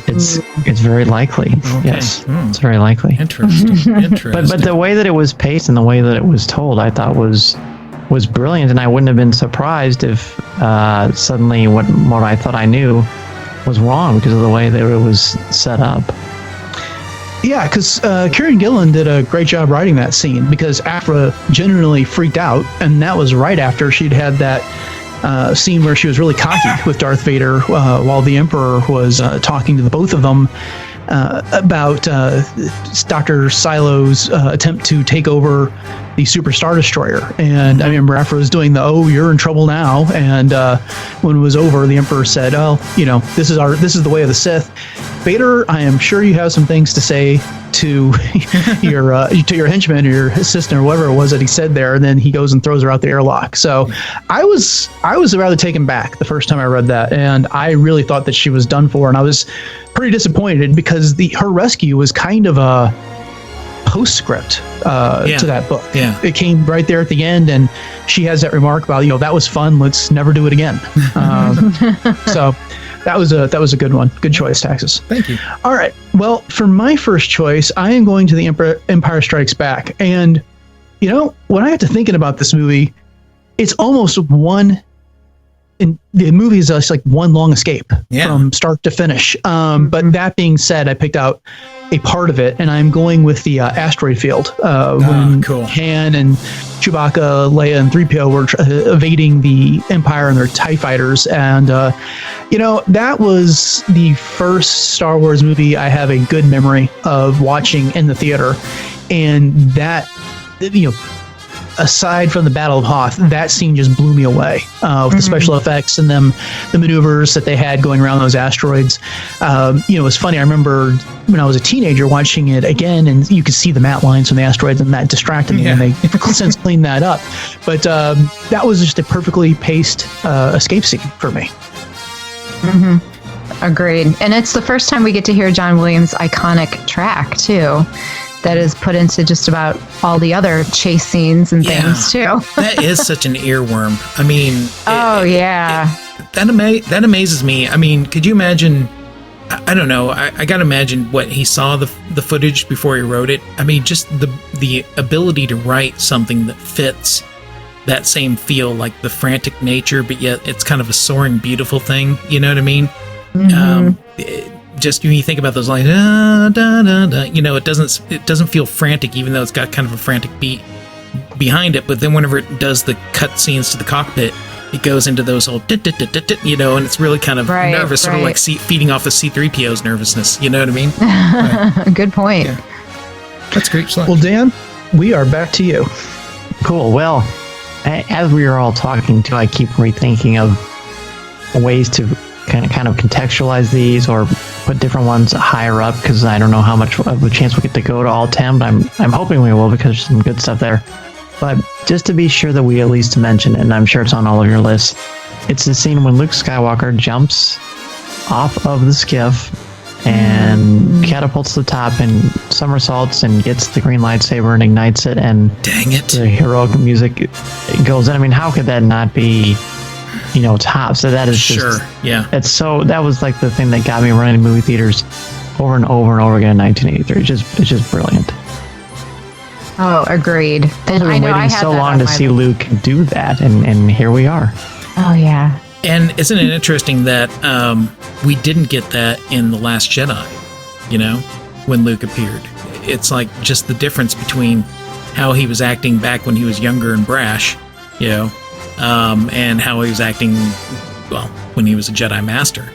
very likely. Okay. Yes, it's very likely. Interesting. But the way that it was paced and the way that it was told, I thought was brilliant, and I wouldn't have been surprised if suddenly what I thought I knew was wrong because of the way that it was set up. Yeah, because Kieran Gillen did a great job writing that scene, because Afra genuinely freaked out, and that was right after she'd had that scene where she was really cocky with Darth Vader while the Emperor was talking to the both of them about Dr. Silo's attempt to take over the Super Star Destroyer. And I remember Afra was doing you're in trouble now. And when it was over, the Emperor said, this is the way of the Sith. Vader, I am sure you have some things to say to your henchman or your assistant or whatever it was that he said there, and then he goes and throws her out the airlock. So I was rather taken back the first time I read that, and I really thought that she was done for, and I was pretty disappointed because her rescue was kind of a postscript to that book. Yeah. It came right there at the end, and she has that remark about, that was fun, let's never do it again. So that was a good one. Good choice, Taxus. Thank you. All right. Well, for my first choice, I am going to the Empire Strikes Back. And, when I got to thinking about this movie, it's almost the movie is just like one long escape from start to finish. But that being said, I picked out a part of it, and I'm going with the asteroid field when Han and Chewbacca, Leia, and 3PO were evading the Empire and their TIE fighters. And, that was the first Star Wars movie I have a good memory of watching in the theater. And that, aside from the Battle of Hoth, that scene just blew me away with the special effects and the maneuvers that they had going around those asteroids. It was funny. I remember when I was a teenager watching it again, and you could see the matte lines from the asteroids, and that distracted me, and they since cleaned that up. But that was just a perfectly paced escape scene for me. Agreed. And it's the first time we get to hear John Williams' iconic track, too, that is put into just about all the other chase scenes and things, too. That is such an earworm. I mean... That amazes me. I mean, could you imagine... I don't know. I got to imagine what he saw the footage before he wrote it. I mean, just the ability to write something that fits that same feel, like the frantic nature, but yet it's kind of a soaring, beautiful thing. You know what I mean? Just when you think about those lines, it doesn't feel frantic, even though it's got kind of a frantic beat behind it. But then whenever it does the cut scenes to the cockpit, it goes into those whole, and it's really kind of nervous, sort of like feeding off the C-3PO's nervousness. You know what I mean? Right. Good point. Yeah. That's great stuff. Well, Dan, we are back to you. Cool. Well, as we are all talking too, I keep rethinking of ways to kind of contextualize these or put different ones higher up, because I don't know how much of a chance we get to go to all 10, but I'm hoping we will, because there's some good stuff there. But just to be sure that we at least mention it, and I'm sure it's on all of your lists, it's the scene when Luke Skywalker jumps off of the skiff and catapults to the top and somersaults and gets the green lightsaber and ignites it, and dang it, the heroic music goes in. I mean, how could that not be tops. So that is Sure, yeah. It's so that was like the thing that got me running to movie theaters over and over and over again in 1983. It's just brilliant. Oh, agreed. I've been waiting so long to see Luke do that, and here we are. Oh yeah. And isn't it interesting that we didn't get that in The Last Jedi? When Luke appeared, it's like just the difference between how he was acting back when he was younger and brash, and how he was acting, when he was a Jedi Master,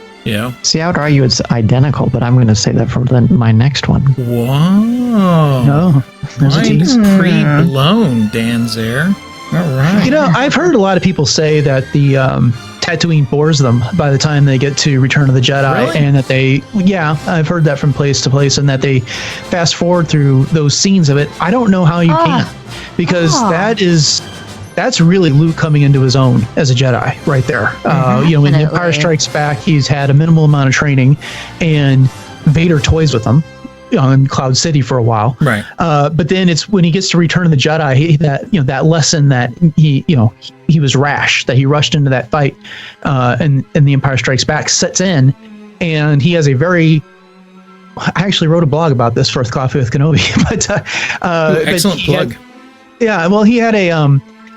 See, I would argue it's identical, but I'm going to say that for my next one. Whoa. No. Mind's pretty blown, Dan's there. All right. I've heard a lot of people say that the Tatooine bores them by the time they get to Return of the Jedi, Really? and that I've heard that from place to place, and that they fast forward through those scenes of it. I don't know how you can, because that's really Luke coming into his own as a Jedi right there. When Empire Strikes Back, he's had a minimal amount of training, and Vader toys with him in Cloud City for a while. Right. But then it's when he gets to Return of the Jedi, that lesson that he was rash, that he rushed into that fight, and The Empire Strikes Back sets in, and he has a very. I actually wrote a blog about this for Coffee with Kenobi, but excellent plug.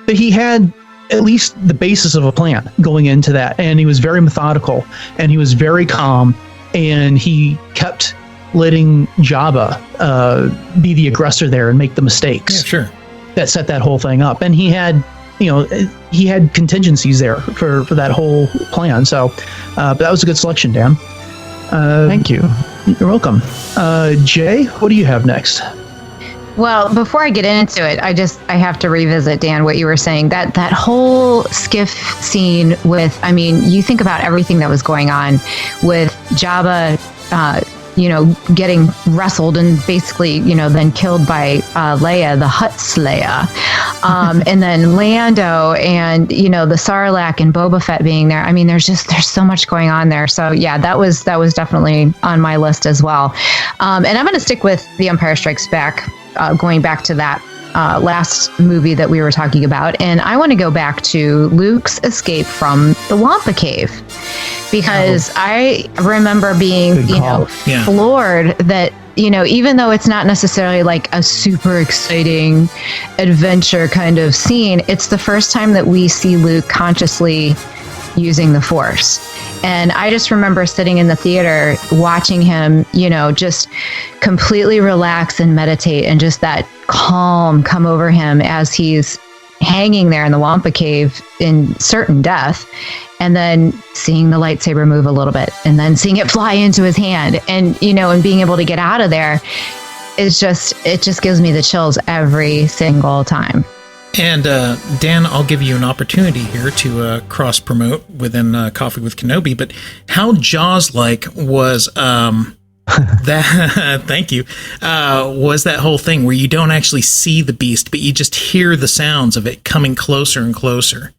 He had at least the basis of a plan going into that, and he was very methodical, and he was very calm, and he kept letting Jabba be the aggressor there and make the mistakes. Yeah, sure. That set that whole thing up, and he had contingencies there for that whole plan. So, but that was a good selection, Dan. Thank you. You're welcome. Jay, what do you have next? Well, before I get into it, I have to revisit, Dan, what you were saying. That whole skiff scene with, you think about everything that was going on with Jabba, getting wrestled and basically, then killed by Leia, the Hutt Slayer. And then Lando and, the Sarlacc and Boba Fett being there. There's so much going on there. So yeah, that was definitely on my list as well. And I'm going to stick with The Empire Strikes Back, going back to that last movie that we were talking about. And I want to go back to Luke's escape from the Wampa Cave, because I remember being, floored that, even though it's not necessarily like a super exciting adventure kind of scene, it's the first time that we see Luke consciously using the Force. And I just remember sitting in the theater watching him, just completely relax and meditate, and just that calm come over him as he's hanging there in the Wampa Cave in certain death, and then seeing the lightsaber move a little bit, and then seeing it fly into his hand, and and being able to get out of there. It just gives me the chills every single time. And Dan, I'll give you an opportunity here to cross-promote within Coffee with Kenobi, but how Jaws-like was that? Thank you. Was that whole thing where you don't actually see the beast, but you just hear the sounds of it coming closer and closer?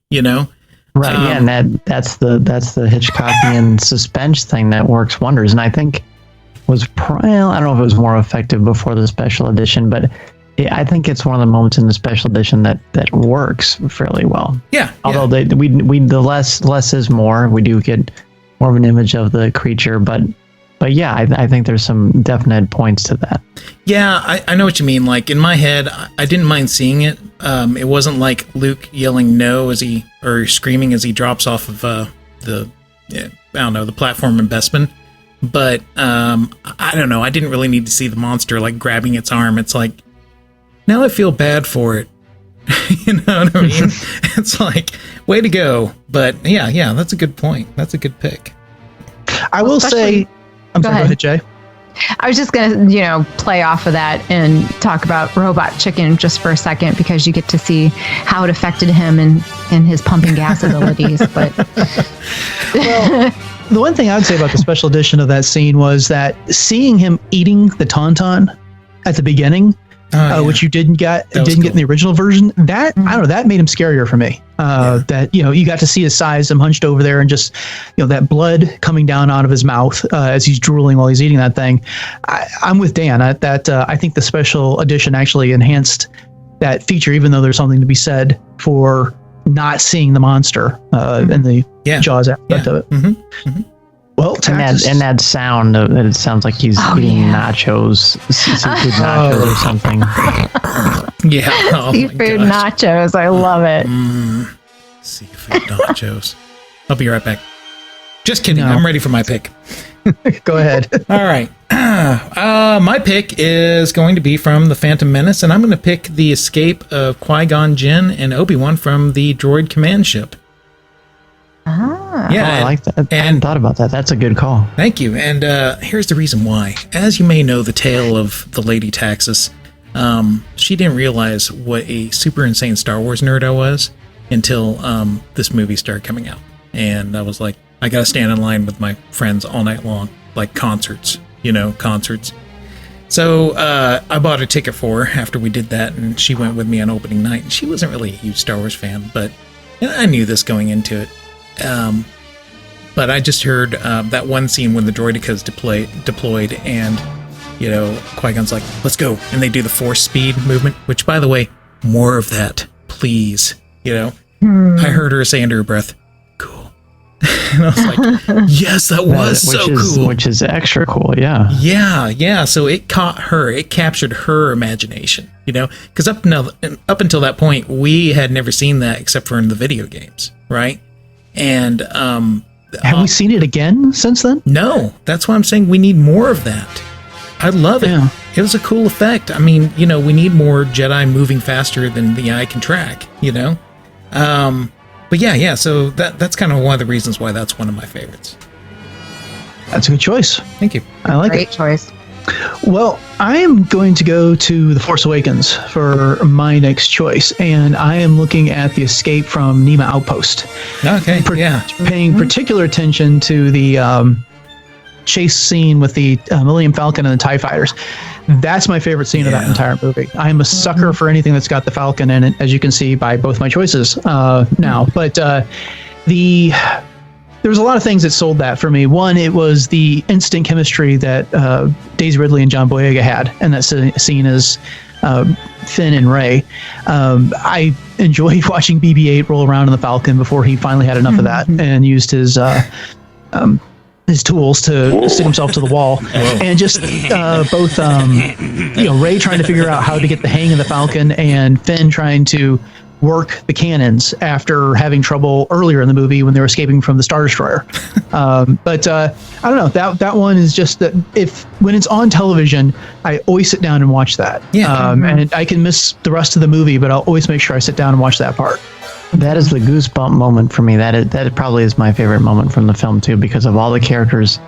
Right. Yeah, and that's the Hitchcockian suspense thing that works wonders, and I think I don't know if it was more effective before the special edition, but I think it's one of the moments in the special edition that works fairly well. Yeah. Although the less is more. We do get more of an image of the creature, but yeah, I think there's some definite points to that. Yeah, I know what you mean. Like in my head, I didn't mind seeing it. It wasn't like Luke yelling no or screaming as he drops off of the platform in Bespin. But I don't know. I didn't really need to see the monster like grabbing its arm. It's like, now I feel bad for it. You know what I mean? It's like, way to go. But yeah, that's a good point. That's a good pick. I will say, go ahead, Jay. I was just going to, play off of that and talk about Robot Chicken just for a second, because you get to see how it affected him and his pumping gas abilities. But well, the one thing I would say about the special edition of that scene was that seeing him eating the tauntaun at the beginning, which you didn't get in the original version, that I don't know, that made him scarier for me. That you got to see his size, him hunched over there, and just that blood coming down out of his mouth as he's drooling while he's eating that thing. I'm with Dan. I think the special edition actually enhanced that feature, even though there's something to be said for not seeing the monster and the Jaws aspect of it. Mm-hmm. Well, and that sound that it sounds like he's eating nachos, seafood nachos or something. Yeah, seafood nachos. I love it. Seafood nachos. I'll be right back. Just kidding. No. I'm ready for my pick. Go ahead. All right. My pick is going to be from The Phantom Menace, and I'm going to pick the escape of Qui-Gon Jinn and Obi-Wan from the droid command ship. Yeah, I like that. I hadn't thought about that. That's a good call. Thank you. And here's the reason why. As you may know, the tale of the Lady Taxus, she didn't realize what a super insane Star Wars nerd I was until this movie started coming out. And I was like, I got to stand in line with my friends all night long, like concerts. So I bought a ticket for her after we did that, and she went with me on opening night. And she wasn't really a huge Star Wars fan, but I knew this going into it. But I just heard that one scene when the droidicas deployed, and Qui-Gon's like, "Let's go," and they do the force speed movement. Which, by the way, more of that, please. I heard her say under her breath, "Cool," and I was like, "Yes, that was cool." Which is extra cool, yeah. Yeah. So it caught her. It captured her imagination. Because up until that point, we had never seen that except for in the video games, right? And have we seen it again since then? No, that's why I'm saying we need more of that. I love it. Yeah. It was a cool effect. I mean, we need more Jedi moving faster than the eye can track. But yeah. So that's kind of one of the reasons why that's one of my favorites. That's a good choice. Thank you. I like it. Great choice. Well, I am going to go to The Force Awakens for my next choice, and I am looking at the escape from Nema Outpost. Okay, Paying particular attention to the chase scene with the Millennium Falcon and the TIE Fighters. That's my favorite scene of that entire movie. I am a sucker for anything that's got the Falcon in it, as you can see by both my choices now. But there was a lot of things that sold that for me. One, it was the instant chemistry that Daisy Ridley and John Boyega had, and that scene as Finn and Rey. I enjoyed watching BB-8 roll around in the Falcon before he finally had enough of that and used his tools to stick himself to the wall. And just both Rey trying to figure out how to get the hang of the Falcon, and Finn trying to work the cannons after having trouble earlier in the movie when they were escaping from the Star Destroyer. But I don't know, that one is just that when it's on television, I always sit down and watch that. And I can miss the rest of the movie, but I'll always make sure I sit down and watch that part. That is the goosebump moment for me. That probably is my favorite moment from the film too, because of all the characters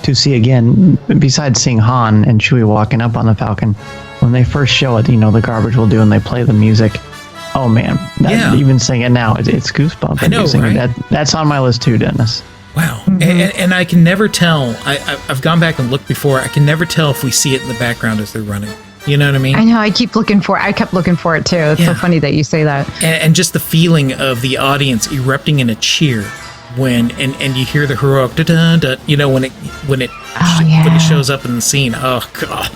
to see again, besides seeing Han and Chewie walking up on the Falcon. When they first show it, the garbage will do, and they play the music. Oh man, even saying it now, it's goosebumps. I know, right? That's on my list too, Dennis. Wow. And I can never tell. I've gone back and looked before. I can never tell if we see it in the background as they're running. You know what I mean? I know. I kept looking for it too. It's so funny that you say that. And just the feeling of the audience erupting in a cheer when and you hear the heroic da-da-da, when it shows up in the scene. Oh god,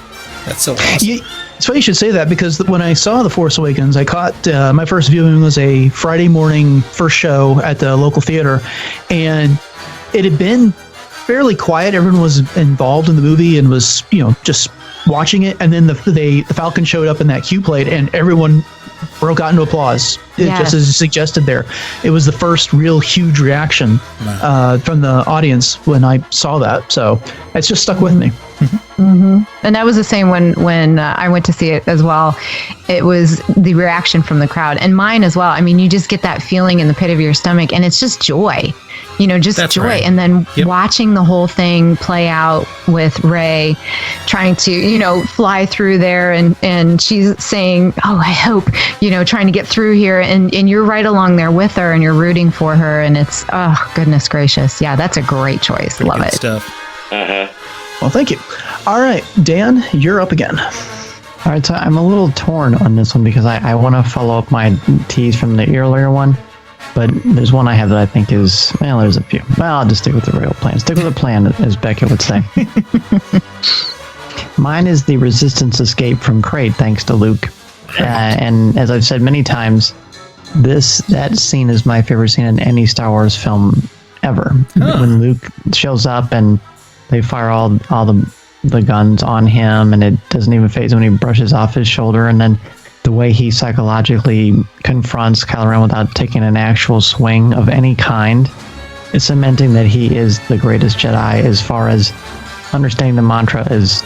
that's so awesome. It's funny you should say that, because when I saw The Force Awakens, I caught my first viewing was a Friday morning first show at the local theater, and it had been fairly quiet. Everyone was involved in the movie and was just watching it, and then the Falcon showed up in that cue plate, and everyone broke out into applause. Just as suggested there. It was the first real huge reaction from the audience when I saw that, so it's just stuck with me. Mm-hmm. And that was the same when I went to see it as well. It was the reaction from the crowd, and mine as well. I mean, you just get that feeling in the pit of your stomach, and it's just joy. That's joy. Right. And then watching the whole thing play out with Rey trying to, fly through there, and she's saying, "Oh, I hope," trying to get through here, and you're right along there with her, and you're rooting for her, and it's, oh, goodness gracious. Yeah, that's a great choice. Pretty Love good it. Stuff. Well, thank you. All right, Dan, you're up again. All right, so I'm a little torn on this one because I want to follow up my tease from the earlier one, but there's one I have that I think is, there's a few. Well, I'll just stick with the real plan. Stick with the plan, as Beckett would say. Mine is the Resistance escape from Crate, thanks to Luke. And as I've said many times, that scene is my favorite scene in any Star Wars film ever. When Luke shows up and they fire all the guns on him, and it doesn't even phase him when he brushes off his shoulder, and then the way he psychologically confronts Kylo Ren without taking an actual swing of any kind, is cementing that he is the greatest Jedi as far as understanding the mantra is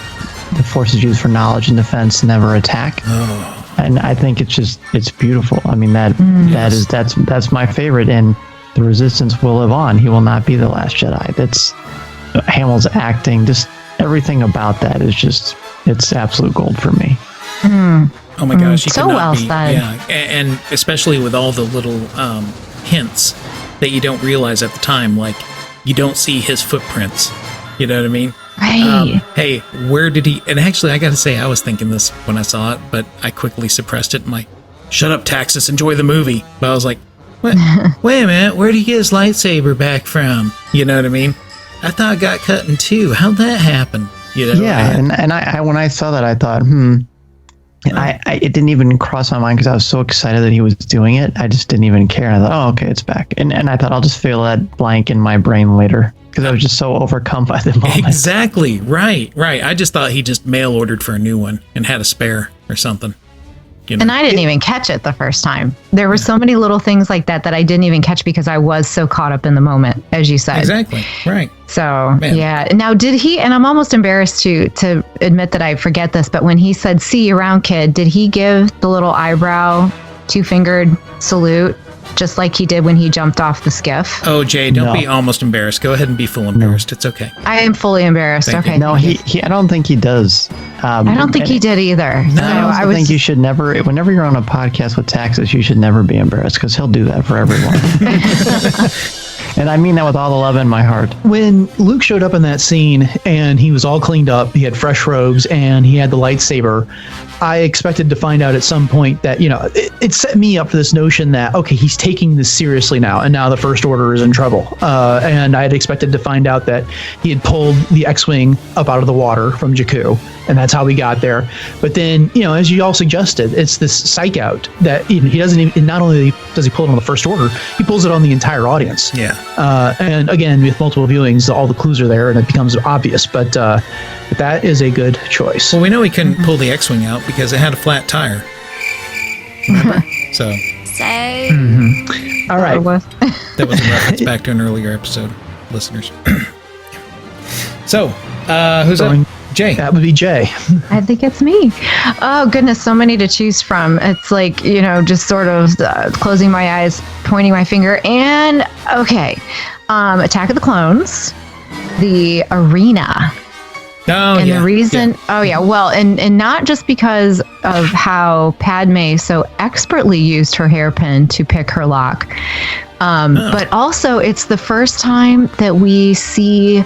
the Force is used for knowledge and defense, never attack. And I think it's beautiful. I mean, that's my favorite, and the Resistance will live on. He will not be the last Jedi. That's Hamill's acting, just everything about that is just, it's absolute gold for me. Oh my gosh, so well said. Yeah, and especially with all the little hints that you don't realize at the time, like you don't see his footprints. You know what I mean? Right. Hey, where did he? And actually, I got to say, I was thinking this when I saw it, but I quickly suppressed it. I'm like, "Shut up, Taxus! Enjoy the movie." But I was like, "What? Wait a minute! Where did he get his lightsaber back from?" You know what I mean? I thought it got cut in two. How'd that happen? You know? Yeah, and I when I saw that, I thought, it didn't even cross my mind because I was so excited that he was doing it. I just didn't even care. I thought, oh, okay, it's back. And I thought I'll just fill that blank in my brain later because I was just so overcome by the moment. Exactly. Right. I just thought he just mail ordered for a new one and had a spare or something. You know? And I didn't even catch it the first time. There were so many little things like that I didn't even catch because I was so caught up in the moment, as you said. Exactly. Right. So, yeah. Now, did he, and I'm almost embarrassed to admit that I forget this, but when he said, "See you around, kid," did he give the little eyebrow, two-fingered salute, just like he did when he jumped off the skiff? Oh, Jay, don't be almost embarrassed. Go ahead and be full embarrassed. It's okay. I am fully embarrassed. Okay. No, he I don't think he does. I don't think he did either. No, I think you should never, whenever you're on a podcast with Taxus, you should never be embarrassed because he'll do that for everyone. And I mean that with all the love in my heart. When Luke showed up in that scene and he was all cleaned up, he had fresh robes and he had the lightsaber, I expected to find out at some point that, it set me up for this notion that, okay, he's taking this seriously now, and now the First Order is in trouble. And I had expected to find out that he had pulled the X-Wing up out of the water from Jakku, and that's how we got there. But then, as you all suggested, it's this psych out that he doesn't even, not only does he pull it on the First Order, he pulls it on the entire audience. Yeah. And again, with multiple viewings, all the clues are there and it becomes obvious, but that is a good choice. Well, we know he couldn't pull the X-Wing out because it had a flat tire. Remember? So. All right. That was a reference back to an earlier episode, listeners. So, who's up? Jay. That would be Jay. I think it's me. Oh, goodness, so many to choose from. It's like, just sort of closing my eyes, pointing my finger, and okay. Attack of the Clones, the arena. Oh, and the reason, well, and not just because of how Padme so expertly used her hairpin to pick her lock, but also it's the first time that we see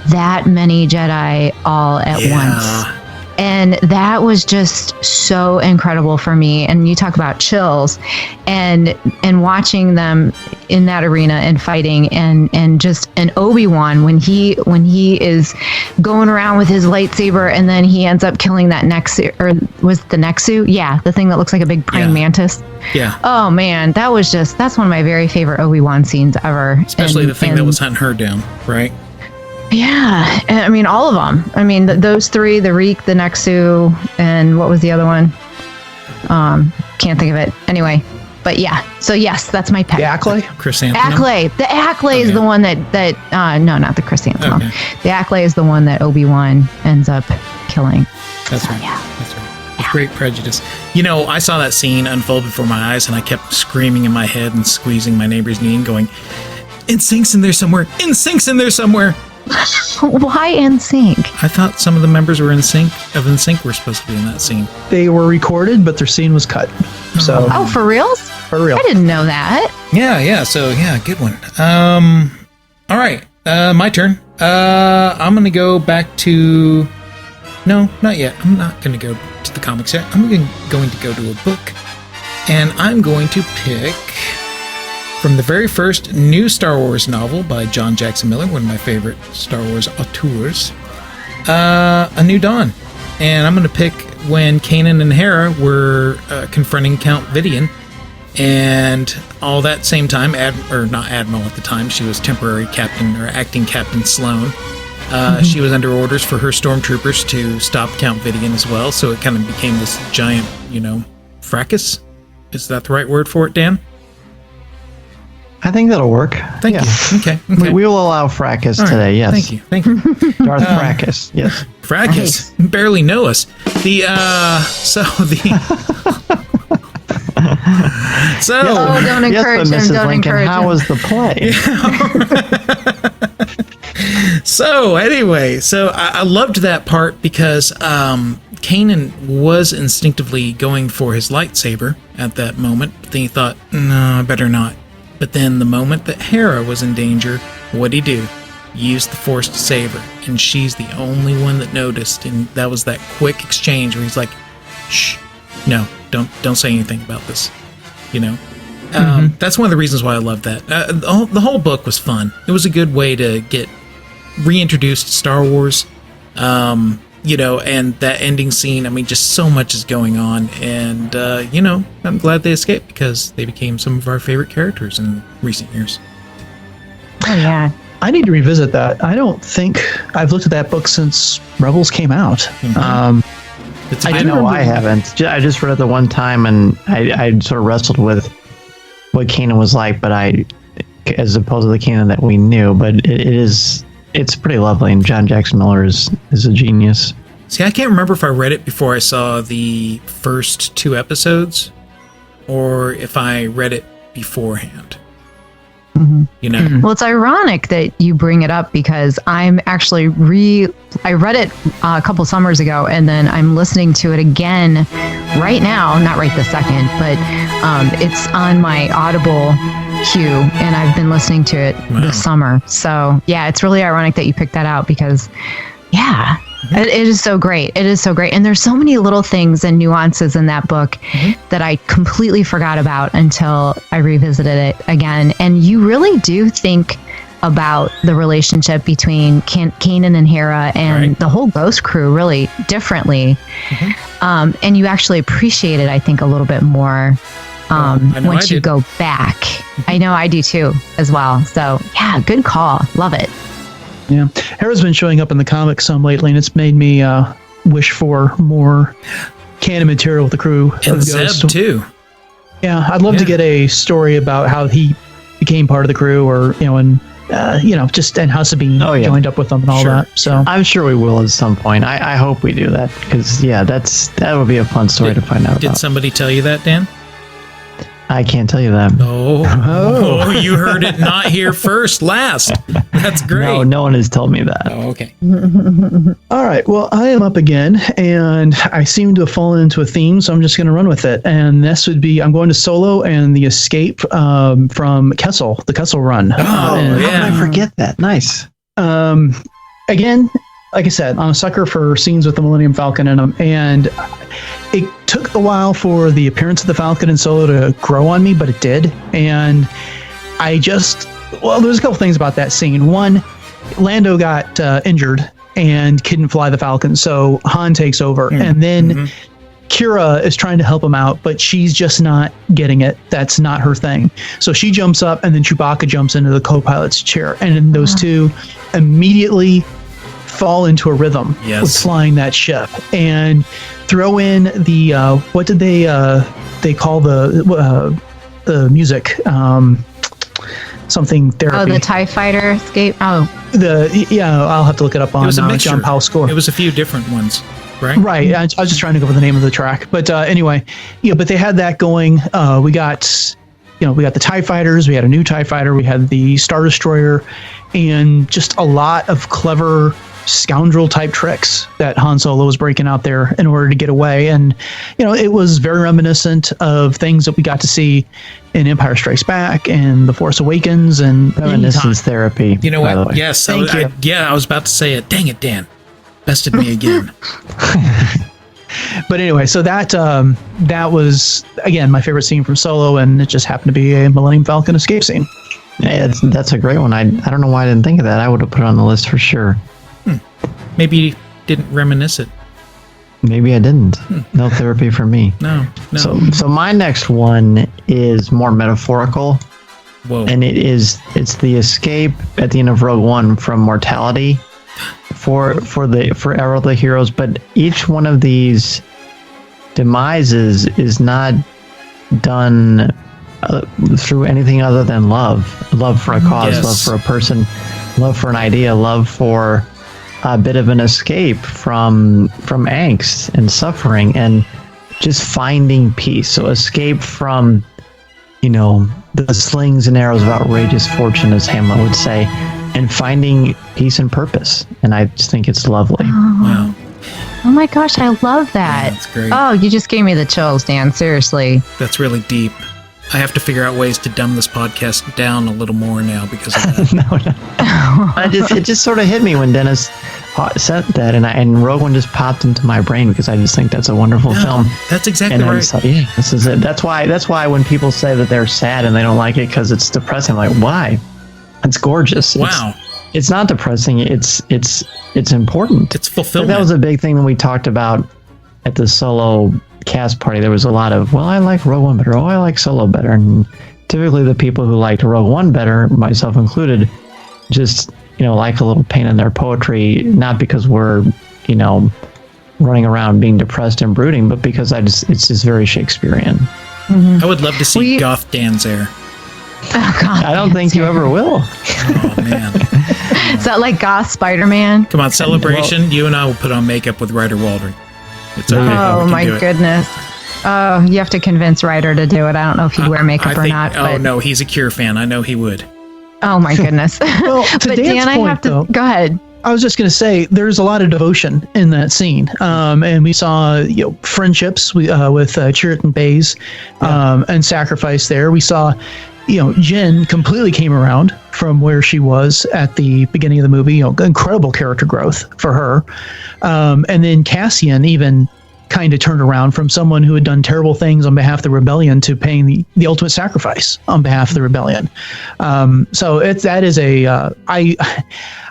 that many Jedi all at once. And that was just so incredidy for me. And you talk about chills and watching them in that arena and fighting and just an Obi-Wan when he is going around with his lightsaber and then he ends up killing that Nexu, or was it the Nexu? Yeah, the thing that looks like a big praying mantis. Yeah. Oh man, that's one of my very favorite Obi-Wan scenes ever. Especially the thing that was hunting her down, right? Yeah, I mean, all of them. I mean, those three, the Reek, the Nexu, and what was the other one? Can't think of it. Anyway, but yeah. So yes, that's my pick. The Acklay? Chrysanthemum? Acklay. The Acklay is the one that no, not the Chrysanthemum. Okay. The Acklay is the one that Obi-Wan ends up killing. That's right. Yeah. That's right. With great prejudice. I saw that scene unfold before my eyes, and I kept screaming in my head and squeezing my neighbor's knee and going, "NSYNC's in there somewhere! NSYNC's in there somewhere!" Why NSYNC? I thought some of the members were NSYNC were supposed to be in that scene. They were recorded, but their scene was cut. So. Oh, for reals? For real. I didn't know that. Yeah. So good one. All right. My turn. I'm gonna go back to. No, not yet. I'm not gonna go to the comics yet. I'm going to go to a book, and I'm going to pick. From the very first new Star Wars novel by John Jackson Miller, one of my favorite Star Wars auteurs, A New Dawn. And I'm going to pick when Kanan and Hera were confronting Count Vidian And all that same time, not Admiral at the time, she was temporary captain or acting Captain Sloan. She was under orders for her stormtroopers to stop Count Vidian as well. So it kind of became this giant, fracas. Is that the right word for it, Dan? I think that'll work. Thank you. Okay. We will allow fracas today, yes. Thank you. Darth Fracas, yes. Fracas. Nice. Barely know us. Don't encourage him. Mrs. Don't Lincoln, encourage how him. was the play? So anyway, I loved that part because Kanan was instinctively going for his lightsaber at that moment, but then he thought, no, I better not. But then the moment that Hera was in danger, what'd he do? Use the Force to save her, and she's the only one that noticed, and that was that quick exchange where he's like, shh, no, don't say anything about this, That's one of the reasons why I love that. The whole book was fun. It was a good way to get reintroduced to Star Wars, and that ending scene. I mean, just so much is going on, and I'm glad they escaped because they became some of our favorite characters in recent years. Oh yeah. I need to revisit that. I don't think I've looked at that book since Rebels came out. I know I haven't. I just read it the one time, and I sort of wrestled with what Kanan was like, but as opposed to the Kanan that we knew. But it's pretty lovely, and John Jackson Miller is a genius. See, I can't remember if I read it before I saw the first 2 episodes, or if I read it beforehand. Well, it's ironic that you bring it up because I'm actually I read it a couple summers ago, and then I'm listening to it again right now, not right this second, but it's on my Audible queue, and I've been listening to it this summer. So yeah, it's really ironic that you picked that out because it is so great. It is so great. And there's so many little things and nuances in that book that I completely forgot about until I revisited it again. And you really do think about the relationship between Kanan and Hera and the whole Ghost crew really differently. And you actually appreciate it, I think, a little bit more once you go back. I know I do too as well. So yeah, good call. Love it. Yeah, Hera's been showing up in the comics some lately, and it's made me wish for more canon material with the crew. And Zeb too. Yeah, I'd love to get a story about how he became part of the crew, or and how Sabine joined up with them and all that. So I'm sure we will at some point. I hope we do that because that would be a fun story to find out about. Did somebody tell you that, Dan? I can't tell you that. Oh, you heard it not here first, last. That's great. No one has told me that. Oh, okay. All right. Well, I am up again, and I seem to have fallen into a theme, so I'm just going to run with it. And this would be, I'm going to Solo and the escape from Kessel, the Kessel run. How did I forget that? Nice. Again, like I said, I'm a sucker for scenes with the Millennium Falcon in them, and it took a while for the appearance of the Falcon in Solo to grow on me, but it did. And there's a couple things about that scene. One, Lando got injured and couldn't fly the Falcon, so Han takes over. And then Kira is trying to help him out, but she's just not getting it. That's not her thing. So she jumps up, and then Chewbacca jumps into the co-pilot's chair. And then those two immediately fall into a rhythm with flying that ship, and throw in the what did they call the music, something therapy. Oh, the TIE Fighter escape. Oh, I'll have to look it up on John Powell's score. It was a few different ones, right? Right. I was just trying to go for the name of the track, but anyway, but they had that going. We got the TIE Fighters, we had a new TIE Fighter, we had the Star Destroyer, and just a lot of clever scoundrel type tricks that Han Solo was breaking out there in order to get away. And it was very reminiscent of things that we got to see in Empire Strikes Back and The Force Awakens and reminiscence therapy. You know what? Yes, I was about to say it. Dang it, Dan, bested me again. But anyway, so that was again my favorite scene from Solo, and it just happened to be a Millennium Falcon escape scene. Yeah, that's a great one. I don't know why I didn't think of that. I would have put it on the list for sure. Maybe you didn't reminisce it. Maybe I didn't. No therapy for me. No. So my next one is more metaphorical. Whoa. And it's the escape at the end of Rogue One from mortality for all the heroes, but each one of these demises is not done through anything other than love for a cause, Yes. love for a person, love for an idea, love for a bit of an escape from angst and suffering, and just finding peace. So escape from, the slings and arrows of outrageous fortune, as Hamlet would say, and finding peace and purpose. And I just think it's lovely. Wow. Oh my gosh, I love that. Yeah, that's great. Oh, you just gave me the chills, Dan. Seriously. That's really deep. I have to figure out ways to dumb this podcast down a little more now because of that. It just sort of hit me when Dennis said that, and Rogue One just popped into my brain because I just think that's a wonderful film. That's exactly and right. I just thought, yeah, this is it. That's why when people say that they're sad and they don't like it because it's depressing, I'm like, why? It's gorgeous. Wow. It's not depressing. It's important. It's fulfillment. That was a big thing that we talked about at the Solo cast party. There was a lot of, well, I like Rogue One better. Oh, I like Solo better. And typically the people who liked Rogue One better, myself included, just, like a little pain in their poetry, not because we're, running around being depressed and brooding, but because it's just very Shakespearean. I would love to see Goth Dan's there. Oh, God. I don't think you ever will. Oh, man. Is that like Goth Spider-Man? Come on, Celebration. You and I will put on makeup with Ryder Waldron. It's okay. Oh, my goodness. Oh, you have to convince Ryder to do it. I don't know if he'd wear makeup or not. Oh, no, he's a Cure fan. I know he would. Oh, my goodness. Well, to but Dan's Dan, point, I have to... though, Go ahead. I was just going to say there's a lot of devotion in that scene, and we saw friendships with Chirrut and Baze, and sacrifice there. We saw, Jyn completely came around from where she was at the beginning of the movie. Incredible character growth for her, and then Cassian even kind of turned around from someone who had done terrible things on behalf of the rebellion to paying the ultimate sacrifice on behalf of the rebellion. So that is I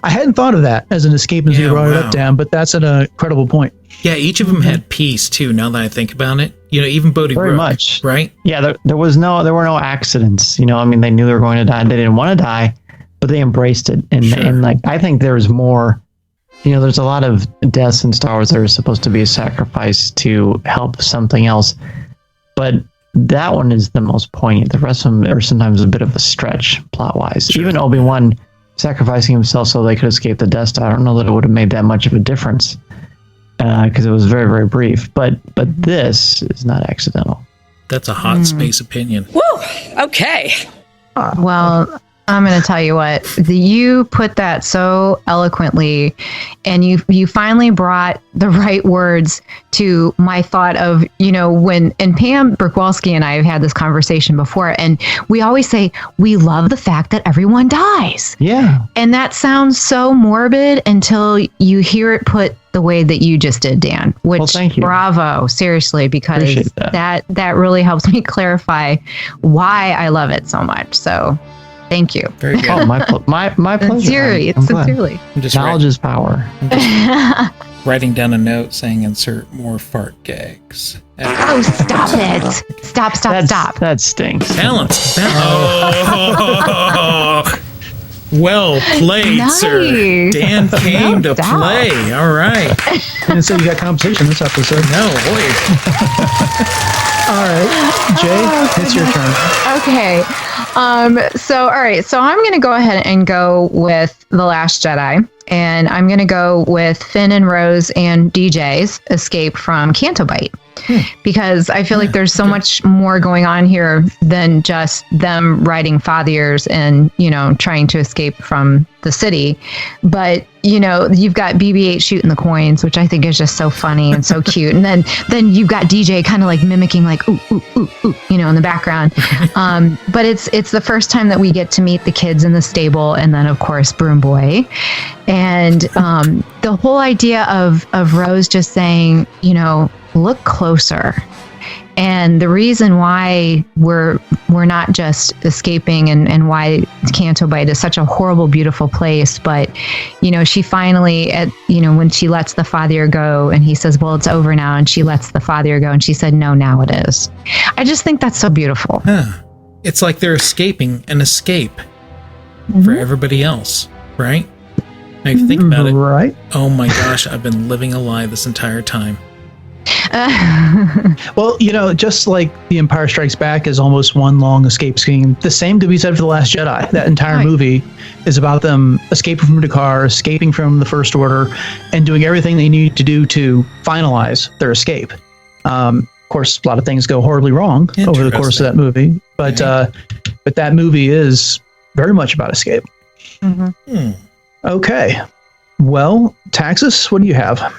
hadn't thought of that as an escape as you brought it up, Dan, but that's an incredible point. Yeah, each of them had peace too. Now that I think about it, even Bodhi Very Rook, much, right? Yeah, there were no accidents. They knew they were going to die. They didn't want to die, but they embraced it. And I think there's more. There's a lot of deaths in Star Wars that are supposed to be a sacrifice to help something else, but that one is the most poignant. The rest of them are sometimes a bit of a stretch plot-wise. Sure. Even Obi-Wan sacrificing himself so they could escape the Death Star, I don't know that it would have made that much of a difference because it was very, very brief. But this is not accidental. That's a hot space opinion. Woo! Okay. Well, I'm going to tell you what, you put that so eloquently, and you finally brought the right words to my thought of, and Pam Berkowalski and I have had this conversation before, and we always say, we love the fact that everyone dies. Yeah. And that sounds so morbid until you hear it put the way that you just did, Dan, which thank you. Bravo, seriously, because that really helps me clarify why I love it so much. So thank you. Very good. Oh, my pleasure. Sincerely. I'm just knowledge is power. writing down a note saying insert more fart gags. Oh, stop it. Stop. That stinks. Balance. Oh, well played, Nice. sir. Dan came to doubt. play. All right. And so you got competition this episode. No, boy. All right, Jay, it's your turn. Okay. So I'm going to go ahead and go with The Last Jedi. And I'm going to go with Finn and Rose and DJ's escape from Canto Bight. Because I feel like there's so much more going on here than just them riding fathiers and, trying to escape from the city. But, you've got BB-8 shooting the coins, which I think is just so funny and so cute. And then you've got DJ kind of like mimicking like, ooh, ooh, ooh, ooh, in the background. But it's the first time that we get to meet the kids in the stable. And then, of course, Broom Boy. And the whole idea of Rose just saying, look closer. And the reason why we're we're not just escaping and why Canto Bight is such a horrible, beautiful place. But, she finally, when she lets the father go and he says, well, it's over now. And she lets the father go and she said, no, now it is. I just think that's so beautiful. Huh. It's like they're escaping an escape for everybody else, right? Now, if you think about it, right? Oh my gosh, I've been living a lie this entire time. Well, just like The Empire Strikes Back is almost one long escape scheme, the same could be said for The Last Jedi. That entire movie is about them escaping from Dakar, escaping from the First Order, and doing everything they need to do to finalize their escape. Of course, a lot of things go horribly wrong over the course of that movie, but that movie is very much about escape. Okay. Well, Taxus, what do you have?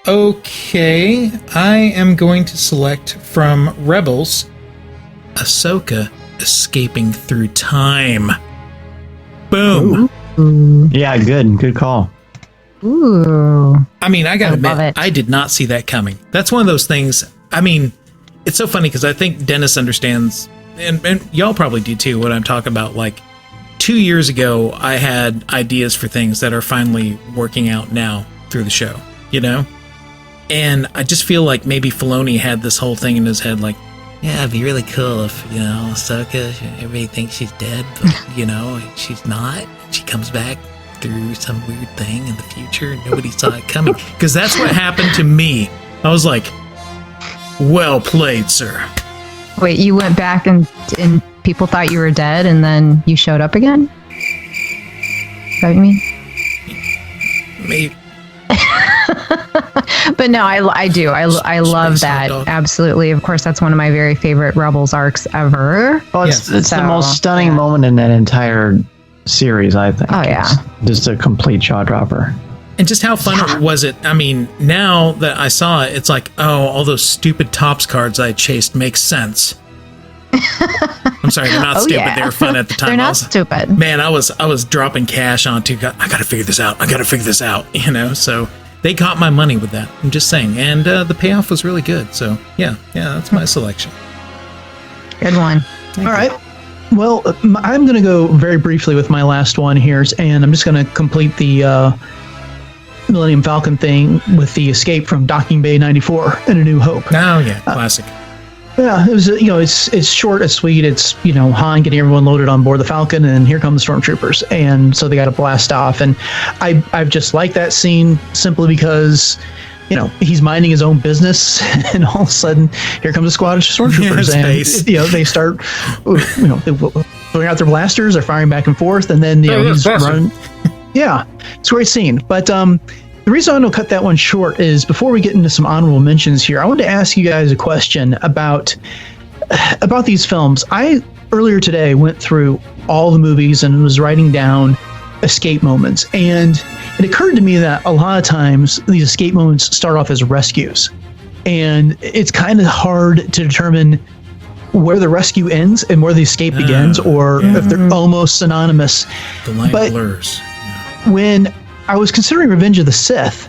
Okay. I am going to select from Rebels, Ahsoka escaping through time. Boom. Ooh. Yeah, good call. Ooh. I mean, I gotta admit, I did not see that coming. That's one of those things. I mean, it's so funny because I think Dennis understands, and y'all probably do too, what I'm talking about. Like, 2 years ago, I had ideas for things that are finally working out now through the show, And I just feel like maybe Filoni had this whole thing in his head, like, yeah, it'd be really cool if, Ahsoka, everybody thinks she's dead, but, she's not. She comes back through some weird thing in the future and nobody saw it coming. Because that's what happened to me. I was like, well played, sir. Wait, you went back and people thought you were dead and then you showed up again? Is that what you mean? Maybe. But no, I do. I love that. Absolutely. Of course, that's one of my very favorite Rebels arcs ever. Oh, it's the most stunning moment in that entire series, I think. Oh, yeah. It's just a complete jaw dropper. And just how fun was it? I mean, now that I saw it, it's like, oh, all those stupid Topps cards I chased make sense. I'm sorry, they're not stupid. They were fun at the time. They're not stupid. Man, I was dropping cash onto, I gotta figure this out, So they caught my money with that. I'm just saying. And the payoff was really good. So yeah, that's my selection. Good one. All right. Well, I'm going to go very briefly with my last one here, and I'm just going to complete the Millennium Falcon thing with the escape from Docking Bay 94 in A New Hope. Oh, yeah. Classic. Yeah, it was, it's short, it's sweet. It's, Han getting everyone loaded on board the Falcon, and here come the stormtroopers. And so they got to blast off. And I've just liked that scene simply because, he's minding his own business, and all of a sudden, here comes a squad of stormtroopers, and they start, throwing out their blasters, they're firing back and forth, and then he's running. Yeah, it's a great scene. But the reason I'm going to cut that one short is before we get into some honorable mentions here, I wanted to ask you guys a question about these films. I earlier today went through all the movies and was writing down escape moments, and it occurred to me that a lot of times these escape moments start off as rescues, and it's kind of hard to determine where the rescue ends and where the escape begins, or if they're almost synonymous. The line blurs. When I was considering Revenge of the Sith,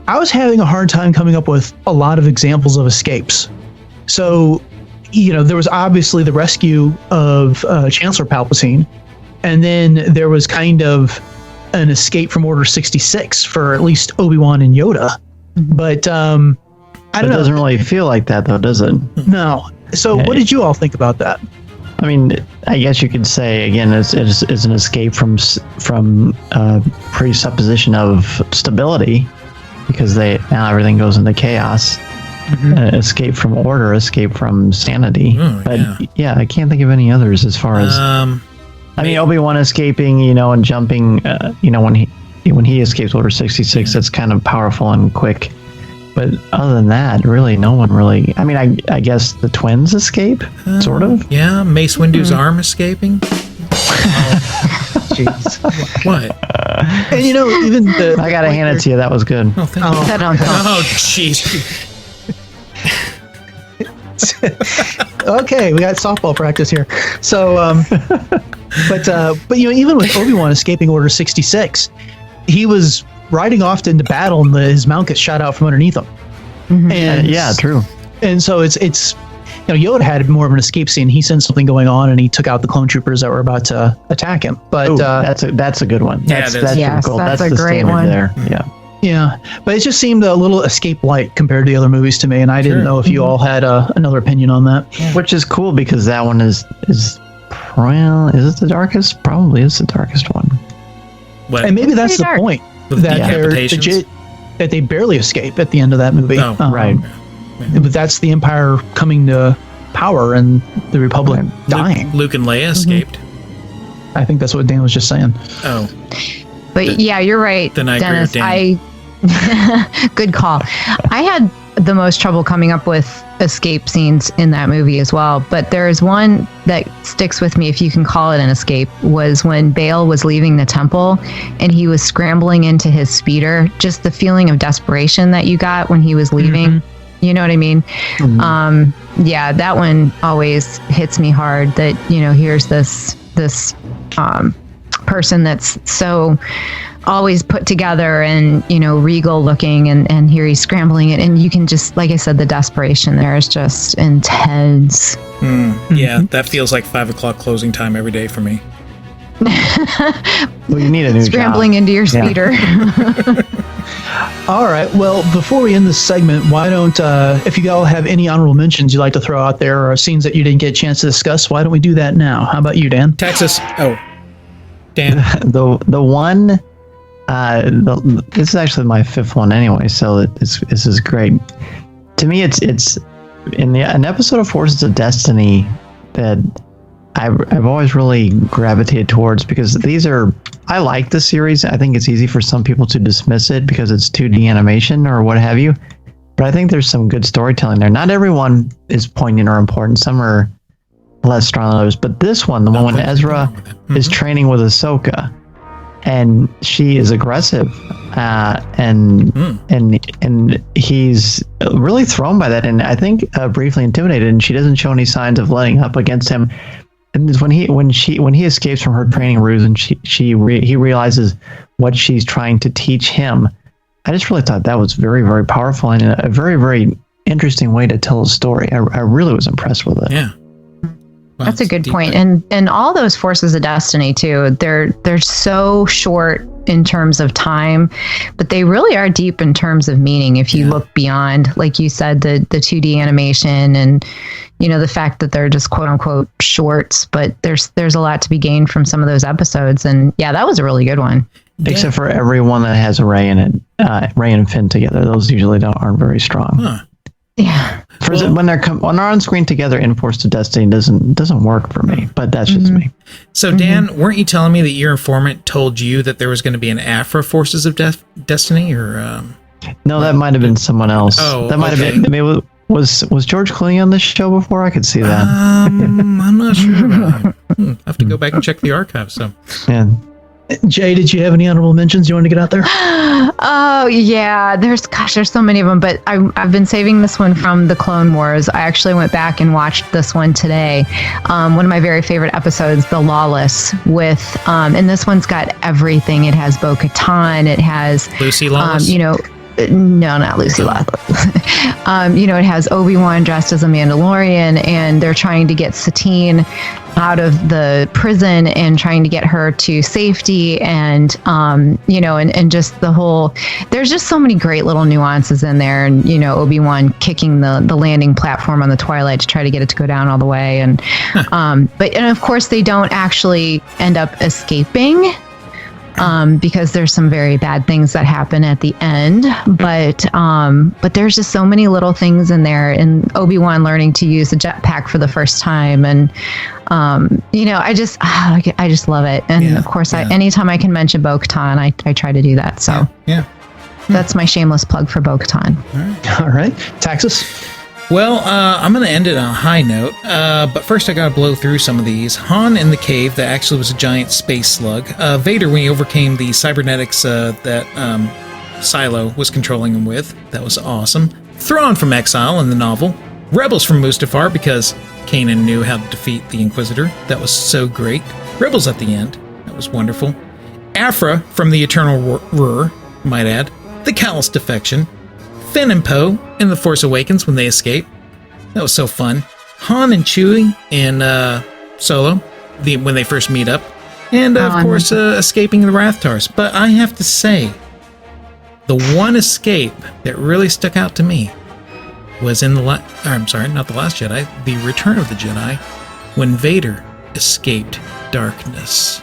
I was having a hard time coming up with a lot of examples of escapes. So, there was obviously the rescue of Chancellor Palpatine, and then there was kind of an escape from Order 66 for at least Obi-Wan and Yoda. But I don't know. It doesn't really feel like that, though, does it? No. So what did you all think about that? I mean, I guess you could say, again, it's an escape from presupposition of stability, because now everything goes into chaos. Escape from order, escape from sanity. But I can't think of any others as far as... I mean, Obi-Wan escaping, and jumping, when he escapes Order 66, that's kind of powerful and quick. But other than that, really, no one really... I mean, I guess the twins escape, sort of. Yeah, Mace Windu's arm escaping. Jeez. What? And even the... I gotta hand it to you, that was good. Oh, thank you. Oh, jeez. Okay, we got softball practice here. So, but even with Obi-Wan escaping Order 66, he was riding off into battle, and his mount gets shot out from underneath him. And yeah, true. And so it's Yoda had more of an escape scene. He sensed something going on, and he took out the clone troopers that were about to attack him. But that's a good one. That's cool. That's a the great standard one. there. Yeah, but it just seemed a little escape light compared to the other movies to me, and I didn't know if you all had another opinion on that. Which is cool because that one is well, is it the darkest? Probably is the darkest one. What? And maybe that's the point that they barely escape at the end of that movie. Oh, right. But that's the Empire coming to power and the Republic dying. Luke and Leia escaped. I think that's what Dan was just saying. Oh. But yeah, you're right, Then I agree Dennis. with Dan. Good call. I had the most trouble coming up with escape scenes in that movie as well. But there is one that sticks with me, if you can call it an escape, was when Bail was leaving the temple and he was scrambling into his speeder. Just the feeling of desperation that you got when he was leaving. You know what I mean? Yeah, that one always hits me hard that, here's this person that's so always put together and, regal looking, and here he's scrambling it. And you can just, like I said, the desperation there is just intense. Yeah, that feels like 5 o'clock closing time every day for me. Well, you need a new scrambling job. into your speeder. All right. Well, before we end this segment, why don't, if you all have any honorable mentions you'd like to throw out there or scenes that you didn't get a chance to discuss, why don't we do that now? How about you, Dan? Taxus. Oh, Dan. The one. This is actually my fifth one anyway, so this is great. To me, it's in an episode of Forces of Destiny that I've always really gravitated towards, because I like the series. I think it's easy for some people to dismiss it because it's 2D animation or what have you, but I think there's some good storytelling there. Not everyone is poignant or important. Some are less strong than others, but this one, the one when Ezra is training with Ahsoka, and she is aggressive, and he's really thrown by that, and I think briefly intimidated, and she doesn't show any signs of letting up against him. And when he escapes from her training ruse, and he realizes what she's trying to teach him, I just really thought that was very, very powerful and a very, very interesting way to tell a story. I really was impressed with it. Yeah. Wow, that's a good point. And all those Forces of Destiny too, they're so short in terms of time, but they really are deep in terms of meaning. If you look beyond, like you said, the 2D animation and, the fact that they're just quote unquote shorts, but there's a lot to be gained from some of those episodes. And yeah, that was a really good one. Except for every one that has Rey in it, Rey and Finn together. Those usually aren't very strong. Huh. Yeah. When they're on screen together in Force of Destiny doesn't work for me, but that's just me. So Dan, weren't you telling me that your informant told you that there was going to be an Afro Forces of Destiny, or? No, that might have been someone else. Oh, that might have been. Maybe was George Clooney on this show before? I could see that. I'm not sure about him. I have to go back and check the archive. So. Yeah. Jay, did you have any honorable mentions you want to get out there? Oh yeah, there's so many of them, but I've been saving this one from the Clone Wars. I actually went back and watched this one today. One of my very favorite episodes, The Lawless, with and this one's got everything. It has Bo-Katan, it has Lucy Lawless. No, not Lucy Lawless. It has Obi-Wan dressed as a Mandalorian, and they're trying to get Satine out of the prison and trying to get her to safety, and and just the whole, there's just so many great little nuances in there, and Obi-Wan kicking the landing platform on the Twilight to try to get it to go down all the way, and but of course they don't actually end up escaping. Because there's some very bad things that happen at the end, but there's just so many little things in there, and Obi-Wan learning to use the jetpack for the first time, and I just love it, and of course, anytime I can mention Bo-Katan, I try to do that. So that's my shameless plug for Bo-Katan. All right, Taxus. Well, I'm going to end it on a high note, but first I got to blow through some of these. Han in the cave, that actually was a giant space slug. Vader, when he overcame the cybernetics that Silo was controlling him with. That was awesome. Thrawn from Exile in the novel. Rebels from Mustafar, because Kanan knew how to defeat the Inquisitor. That was so great. Rebels at the end. That was wonderful. Afra from the Eternal Roar, might add. The Callous Defection. Finn and Poe in The Force Awakens when they escape. That was so fun. Han and Chewie in Solo, when they first meet up, and of course escaping the Rathtars. But I have to say, the one escape that really stuck out to me was in I'm sorry, not The Last Jedi, The Return of the Jedi, when Vader escaped darkness.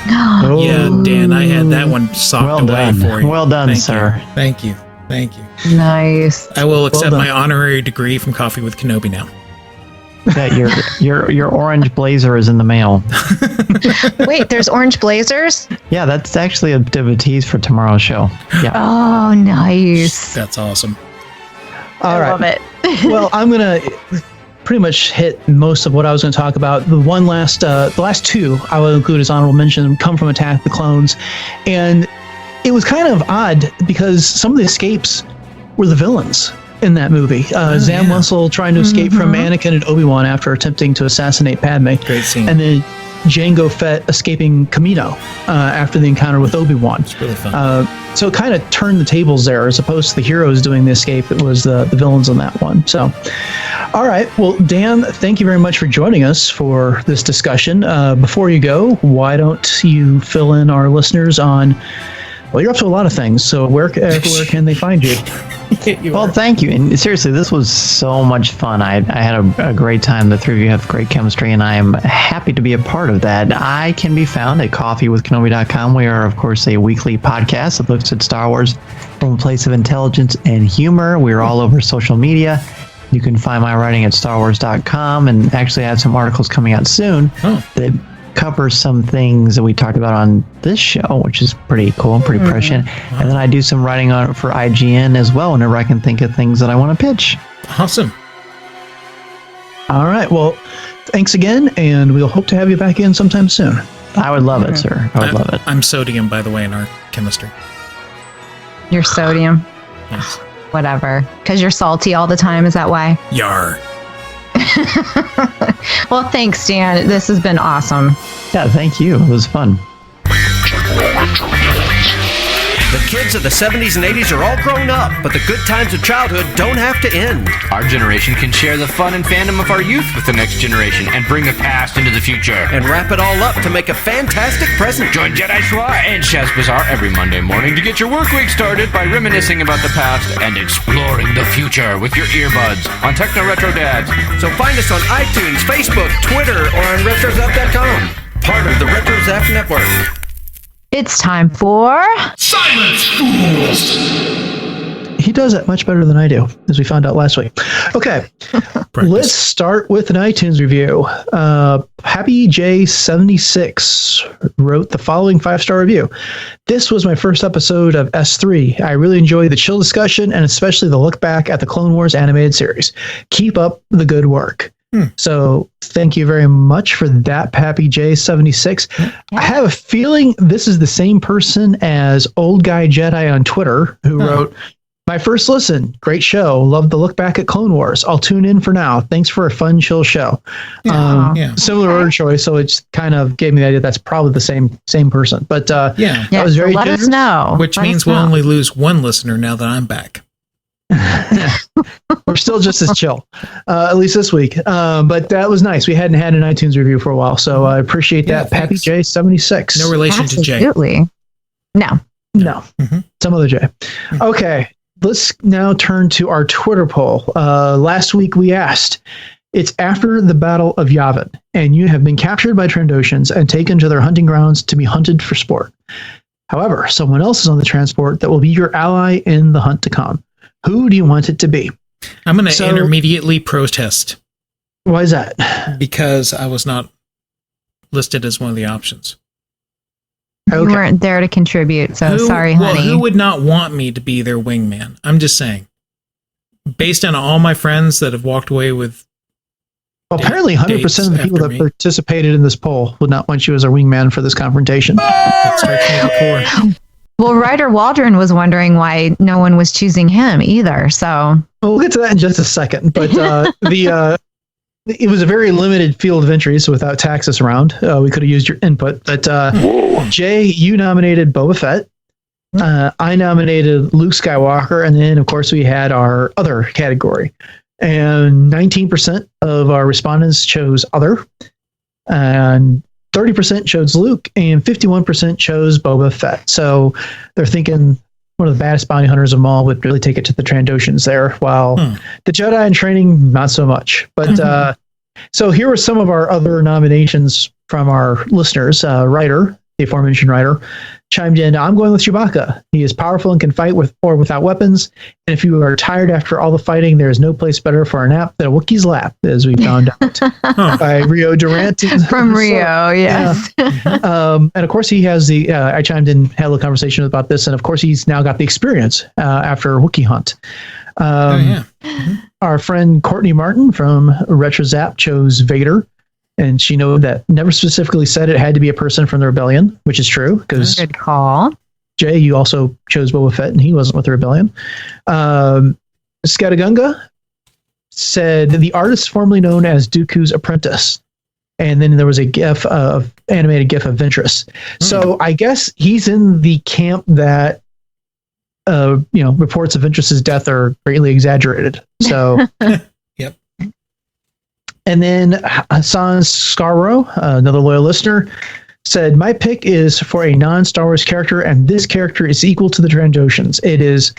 Oh. Yeah, Dan, I had that one socked away for you. Well done, Thank sir. You. Thank you. Thank you. Nice. I will accept my honorary degree from Coffee with Kenobi now. Yeah, your orange blazer is in the mail. Wait, there's orange blazers? Yeah, that's actually a bit of a tease for tomorrow's show. Yeah. Oh, nice. That's awesome. All right. Love it. Well, I'm going to pretty much hit most of what I was going to talk about. The last two I will include as honorable mention come from Attack of the Clones. And it was kind of odd because some of the escapes were the villains in that movie. Zam Wesell trying to escape from Anakin and Obi-Wan after attempting to assassinate Padme. Great scene. And then Jango Fett escaping Kamino after the encounter with Obi-Wan. It's really fun. So it kind of turned the tables there. As opposed to the heroes doing the escape, it was the villains on that one. So, all right. Well, Dan, thank you very much for joining us for this discussion. Before you go, why don't you fill in our listeners on... Well, you're up to a lot of things, so where can they find you? Well, thank you. And seriously, this was so much fun. I had a great time. The three of you have great chemistry, and I am happy to be a part of that. I can be found at coffeewithkenobi.com. We are, of course, a weekly podcast that looks at Star Wars from a place of intelligence and humor. We're all over social media. You can find my writing at starwars.com, and actually I have some articles coming out soon that cover some things that we talked about on this show, which is pretty cool and pretty prescient. And then I do some writing on it for IGN as well whenever I can think of things that I want to pitch. Awesome. All right. Well, thanks again, and we'll hope to have you back in sometime soon. I would love it, sir. I would love it. I'm sodium, by the way, in our chemistry. You're sodium. Yes. Whatever. Because you're salty all the time. Is that why? Yar. Well, thanks, Dan. This has been awesome. Yeah, thank you. It was fun. The kids of the 70s and 80s are all grown up, but the good times of childhood don't have to end. Our generation can share the fun and fandom of our youth with the next generation and bring the past into the future. And wrap it all up to make a fantastic present. Join Jedi Schwa and Shaz Bazaar every Monday morning to get your work week started by reminiscing about the past and exploring the future with your earbuds on Techno Retro Dads. So find us on iTunes, Facebook, Twitter, or on RetroZap.com. Part of the RetroZap Network. It's time for... Silence, fools! He does that much better than I do, as we found out last week. Okay, let's start with an iTunes review. Happy J76 wrote the following 5-star review. This was my first episode of S3. I really enjoyed the chill discussion and especially the look back at the Clone Wars animated series. Keep up the good work. So thank you very much for that, Pappy J76. I have a feeling this is the same person as Old Guy Jedi on Twitter, who wrote, my first listen, great show. Love the look back at Clone Wars. I'll tune in for now. Thanks for a fun, chill show. Similar word choice, so it kind of gave me the idea that's probably the same person. But that was very let generous. us know. Which means we'll only lose one listener now that I'm back. We're still just as chill, at least this week. But that was nice. We hadn't had an iTunes review for a while, so I appreciate that. Pappy J76. No relation to Jay. Absolutely. No. Some other J. Okay, let's now turn to our Twitter poll. Last week we asked, it's after the Battle of Yavin, and you have been captured by Trandoshans and taken to their hunting grounds to be hunted for sport. However, someone else is on the transport that will be your ally in the hunt to come. Who do you want it to be? I'm going to intermediately protest. Why is that? Because I was not listed as one of the options. You weren't there to contribute, so sorry, honey. Well, who would not want me to be their wingman? I'm just saying. Based on all my friends that have walked away with... Well, apparently 100% of the people that participated in this poll would not want you as a wingman for this confrontation. That strikes me at the core. Well, Ryder Waldron was wondering why no one was choosing him either. So we'll get to that in just a second. But it was a very limited field of entry, so without Taxus around, we could have used your input. But Jay, you nominated Boba Fett. I nominated Luke Skywalker, and then of course we had our other category. And 19% of our respondents chose other. And 30% chose Luke, and 51% chose Boba Fett. So they're thinking one of the baddest bounty hunters of them all would really take it to the Trandoshans there, while the Jedi in training, not so much. But so here were some of our other nominations from our listeners. Ryder, the aforementioned Ryder, chimed in, I'm going with Chewbacca. He is powerful and can fight with or without weapons. And if you are tired after all the fighting, there is no place better for a nap than a Wookiee's lap, as we found out by Rio Durant. From Rio, yes. And of course, he has I chimed in, had a little conversation about this, and of course, he's now got the experience after Wookiee Hunt. Our friend Courtney Martin from RetroZap chose Vader. And she knew that never specifically said it had to be a person from the Rebellion, which is true. Because good call. Jay, you also chose Boba Fett, and he wasn't with the Rebellion. Scatagunga said the artist formerly known as Dooku's apprentice. And then there was a animated GIF of Ventress. So I guess he's in the camp that, reports of Ventress's death are greatly exaggerated. So... And then Hassan Scarborough, another loyal listener, said, my pick is for a non-Star Wars character, and this character is equal to the Trandoshans. It is,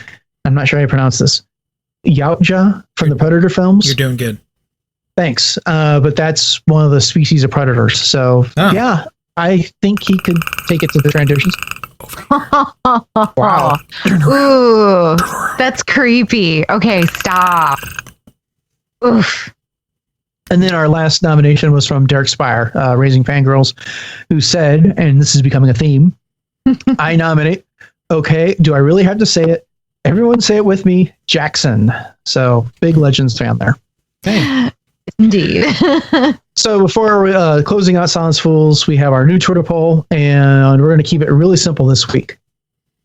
I'm not sure how you pronounce this, Yautja from the Predator films. You're doing good. Thanks. But that's one of the species of predators. So, yeah, I think he could take it to the Trandoshans. Wow. Ooh, that's creepy. Okay, stop. Oof. And then our last nomination was from Derek Spire, Raising Fangirls, who said, and this is becoming a theme, I nominate, okay, do I really have to say it? Everyone say it with me, Jackson. So, big Legends fan there. Okay. Indeed. So before closing out Silence Fools, we have our new Twitter poll, and we're going to keep it really simple this week.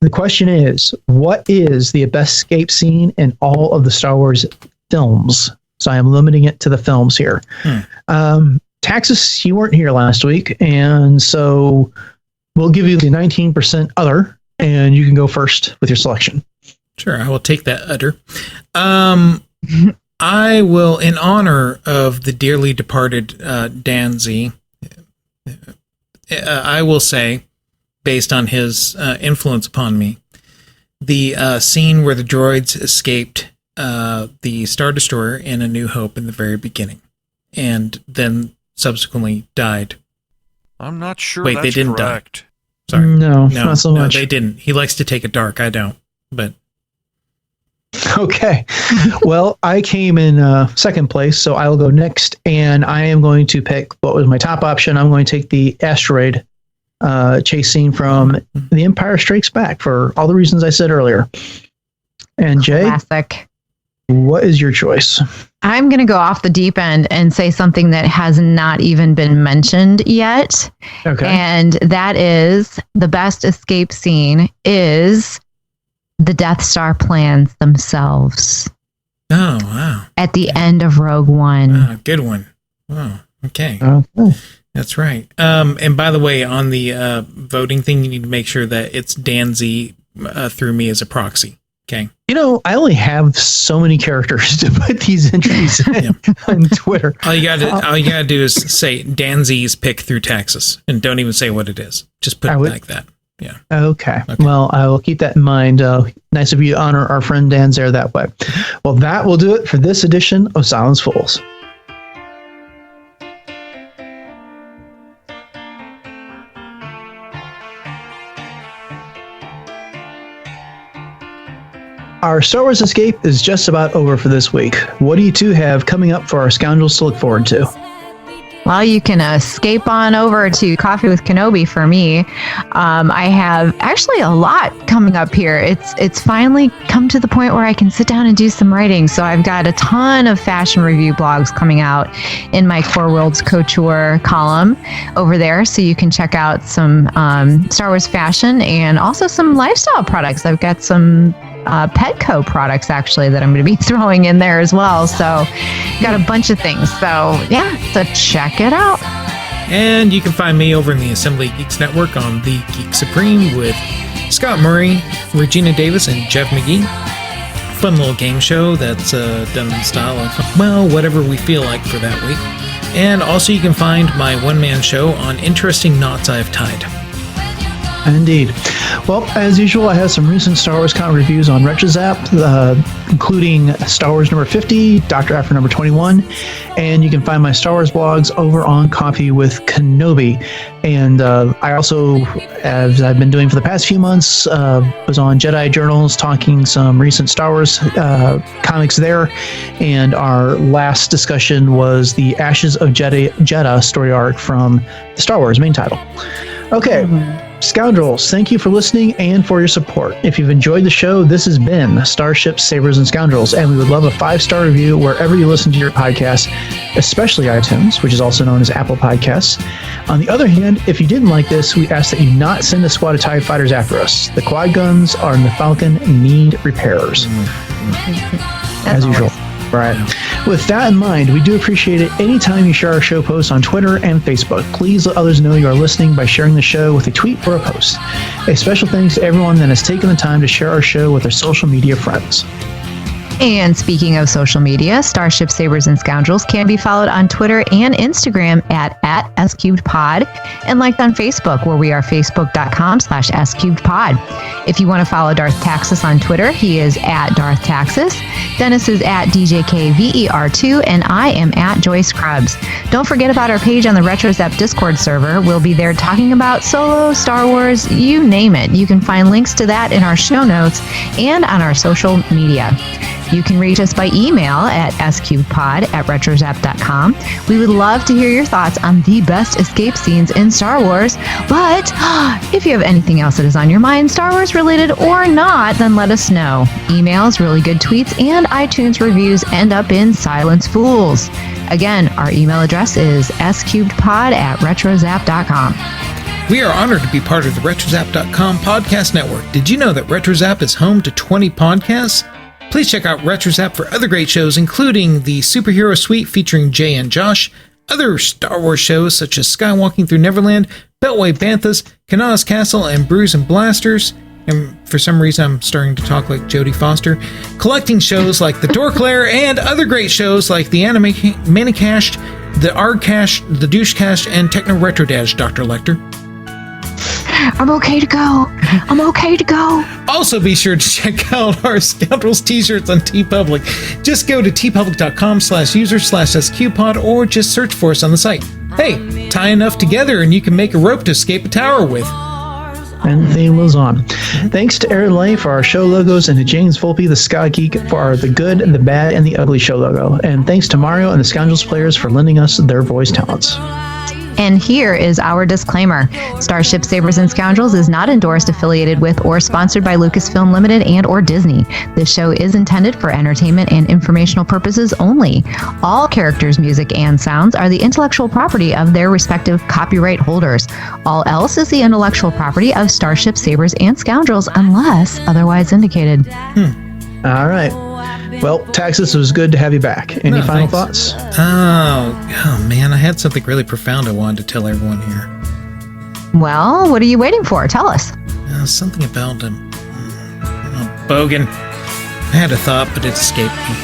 The question is, what is the best escape scene in all of the Star Wars films? So I am limiting it to the films here. Taxus, you weren't here last week, and so we'll give you the 19% other, and you can go first with your selection. Sure, I will take that udder. I will, in honor of the dearly departed Danzy, I will say, based on his influence upon me, the scene where the droids escaped the Star Destroyer in A New Hope in the very beginning, and then subsequently died. I'm not sure. Wait, that's they didn't correct. die. Sorry, no, not so much. No, they didn't. He likes to take it dark. I don't. But okay, well, I came in second place, so I will go next, and I am going to pick what was my top option. I'm going to take the asteroid chase scene from The Empire Strikes Back for all the reasons I said earlier. And Jay, classic. What is your choice? I'm going to go off the deep end and say something that has not even been mentioned yet. Okay. And that is the best escape scene is the Death Star plans themselves. Oh, wow. At the end of Rogue One. Oh, good one. Oh, okay. That's right. And by the way, on the voting thing, you need to make sure that it's Danzy through me as a proxy. Okay. You know, I only have so many characters to put these entries in on Twitter. All you gotta do is say Danzy's pick through Taxus, and don't even say what it is. Just put it like that. Yeah. Okay. Well, I will keep that in mind. Nice of you to honor our friend Dan Zare that way. Well, that will do it for this edition of Silence Fools. Our Star Wars escape is just about over for this week. What do you two have coming up for our Scoundrels to look forward to? Well, you can escape on over to Coffee with Kenobi for me. I have actually a lot coming up here. It's finally come to the point where I can sit down and do some writing. So I've got a ton of fashion review blogs coming out in my Core Worlds Couture column over there. So you can check out some Star Wars fashion and also some lifestyle products. I've got some Petco products actually that I'm going to be throwing in there as well. So got a bunch of things. So yeah, so check it out. And you can find me over in the Assembly Geeks Network on The Geek Supreme with Scott Murray, Regina Davis, and Jeff McGee. fun little game show that's done in the style of, well, whatever we feel like for that week. And also you can find my one-man show on interesting knots I have tied. Indeed. Well, as usual, I have some recent Star Wars con reviews on RetroZap, including Star Wars number 50, Dr. Aphra number 21, and you can find my Star Wars blogs over on Coffee with Kenobi. And I also, as I've been doing for the past few months, was on Jedi Journals talking some recent Star Wars comics there. And our last discussion was the Ashes of Jedha story arc from the Star Wars main title. Okay. Scoundrels, thank you for listening and for your support. If you've enjoyed the show, this has been Starships, Sabers, and Scoundrels, and we would love a 5-star review wherever you listen to your podcast, especially iTunes, which is also known as Apple Podcasts. On the other hand, if you didn't like this, we ask that you not send a squad of TIE fighters after us. The quad guns on the Falcon need repairers. As usual. Right. With that in mind, we do appreciate it anytime you share our show posts on Twitter and Facebook. Please let others know you are listening by sharing the show with a tweet or a post. A special thanks to everyone that has taken the time to share our show with their social media friends. And speaking of social media, Starships, Sabers, and Scoundrels can be followed on Twitter and Instagram at SCubedPod and liked on Facebook, where we are facebook.com/SCubedPod. If you want to follow Darth Taxus on Twitter, he is at Darth Taxus. Dennis is at DJKVER2, and I am at Joyce Krebs. Don't forget about our page on the RetroZap Discord server. We'll be there talking about Solo, Star Wars, you name it. You can find links to that in our show notes and on our social media. You can reach us by email at scubedpod@retrozap.com. We would love to hear your thoughts on the best escape scenes in Star Wars. But if you have anything else that is on your mind, Star Wars related or not, then let us know. Emails, really good tweets, and iTunes reviews end up in Silence Fools. Again, our email address is scubedpod@retrozap.com. We are honored to be part of the RetroZap.com podcast network. Did you know that RetroZap is home to 20 podcasts? Please check out RetroZap for other great shows, including the Superhero Suite featuring Jay and Josh, other Star Wars shows such as Skywalking Through Neverland, Beltway Banthas, Kanana's Castle, and Brews and Blasters. And for some reason, I'm starting to talk like Jodie Foster. Collecting shows like The Dork Lair and other great shows like the Anime Manicast, the Ardcast, the Douchecast, and Techno Retro Dash, Dr. Lecter. I'm okay to go. I'm okay to go. Also, be sure to check out our Scoundrels t-shirts on TeePublic. Just go to tpublic.com/user/SQPod or just search for us on the site. Hey, tie enough together and you can make a rope to escape a tower with. And the theme was on. Thanks to Aaron Lay for our show logos and to James Volpe, the Ska Geek, for the good, the bad, and the ugly show logo. And thanks to Mario and the Scoundrels players for lending us their voice talents. And here is our disclaimer. Starship, Sabers, and Scoundrels is not endorsed, affiliated with, or sponsored by Lucasfilm Limited and or Disney. This show is intended for entertainment and informational purposes only. All characters, music, and sounds are the intellectual property of their respective copyright holders. All else is the intellectual property of Starship, Sabers, and Scoundrels unless otherwise indicated. All right. Well, Taxus, it was good to have you back. Any final thoughts? Oh, man, I had something really profound I wanted to tell everyone here. Well, what are you waiting for? Tell us. Something about Bogan. I had a thought, but it escaped me.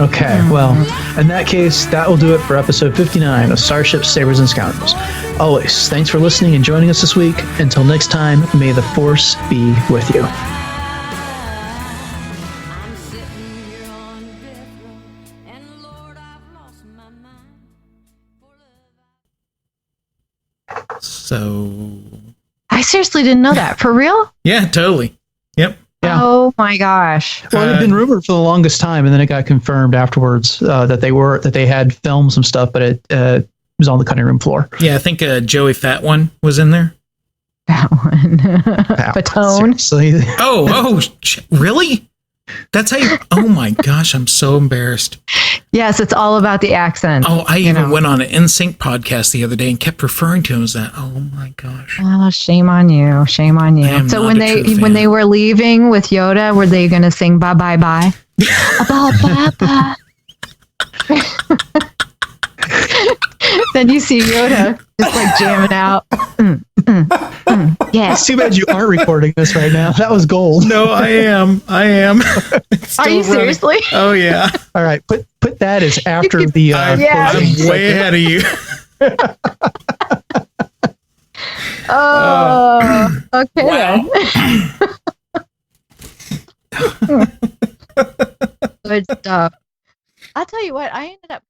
Okay, well, in that case, that will do it for episode 59 of Starships, Sabers, and Scoundrels. Always, thanks for listening and joining us this week. Until next time, may the Force be with you. So I seriously didn't know that. For real? Yeah, totally. Yep. Yeah. Oh my gosh. Well, it had been rumored for the longest time, and then it got confirmed afterwards that they had filmed some stuff, but it was on the cutting room floor. Yeah, I think Joey Fat One was in there. That one. Batone. Oh, really? That's how you... Oh my gosh, I'm so embarrassed. Yes, it's all about the accent. Oh, I even went on an NSYNC podcast the other day and kept referring to him as that. Oh my gosh. Oh, shame on you. Shame on you. So when they were leaving with Yoda, were they going to sing bye bye bye? Bye bye bye. Then you see Yoda just like jamming out. Yeah. It's too bad you aren't recording this right now. That was gold. No, I am. Are you seriously? Oh yeah. All right, put that as after the. I'm way ahead of you. Oh, okay. Good stuff. I'll tell you what, I ended up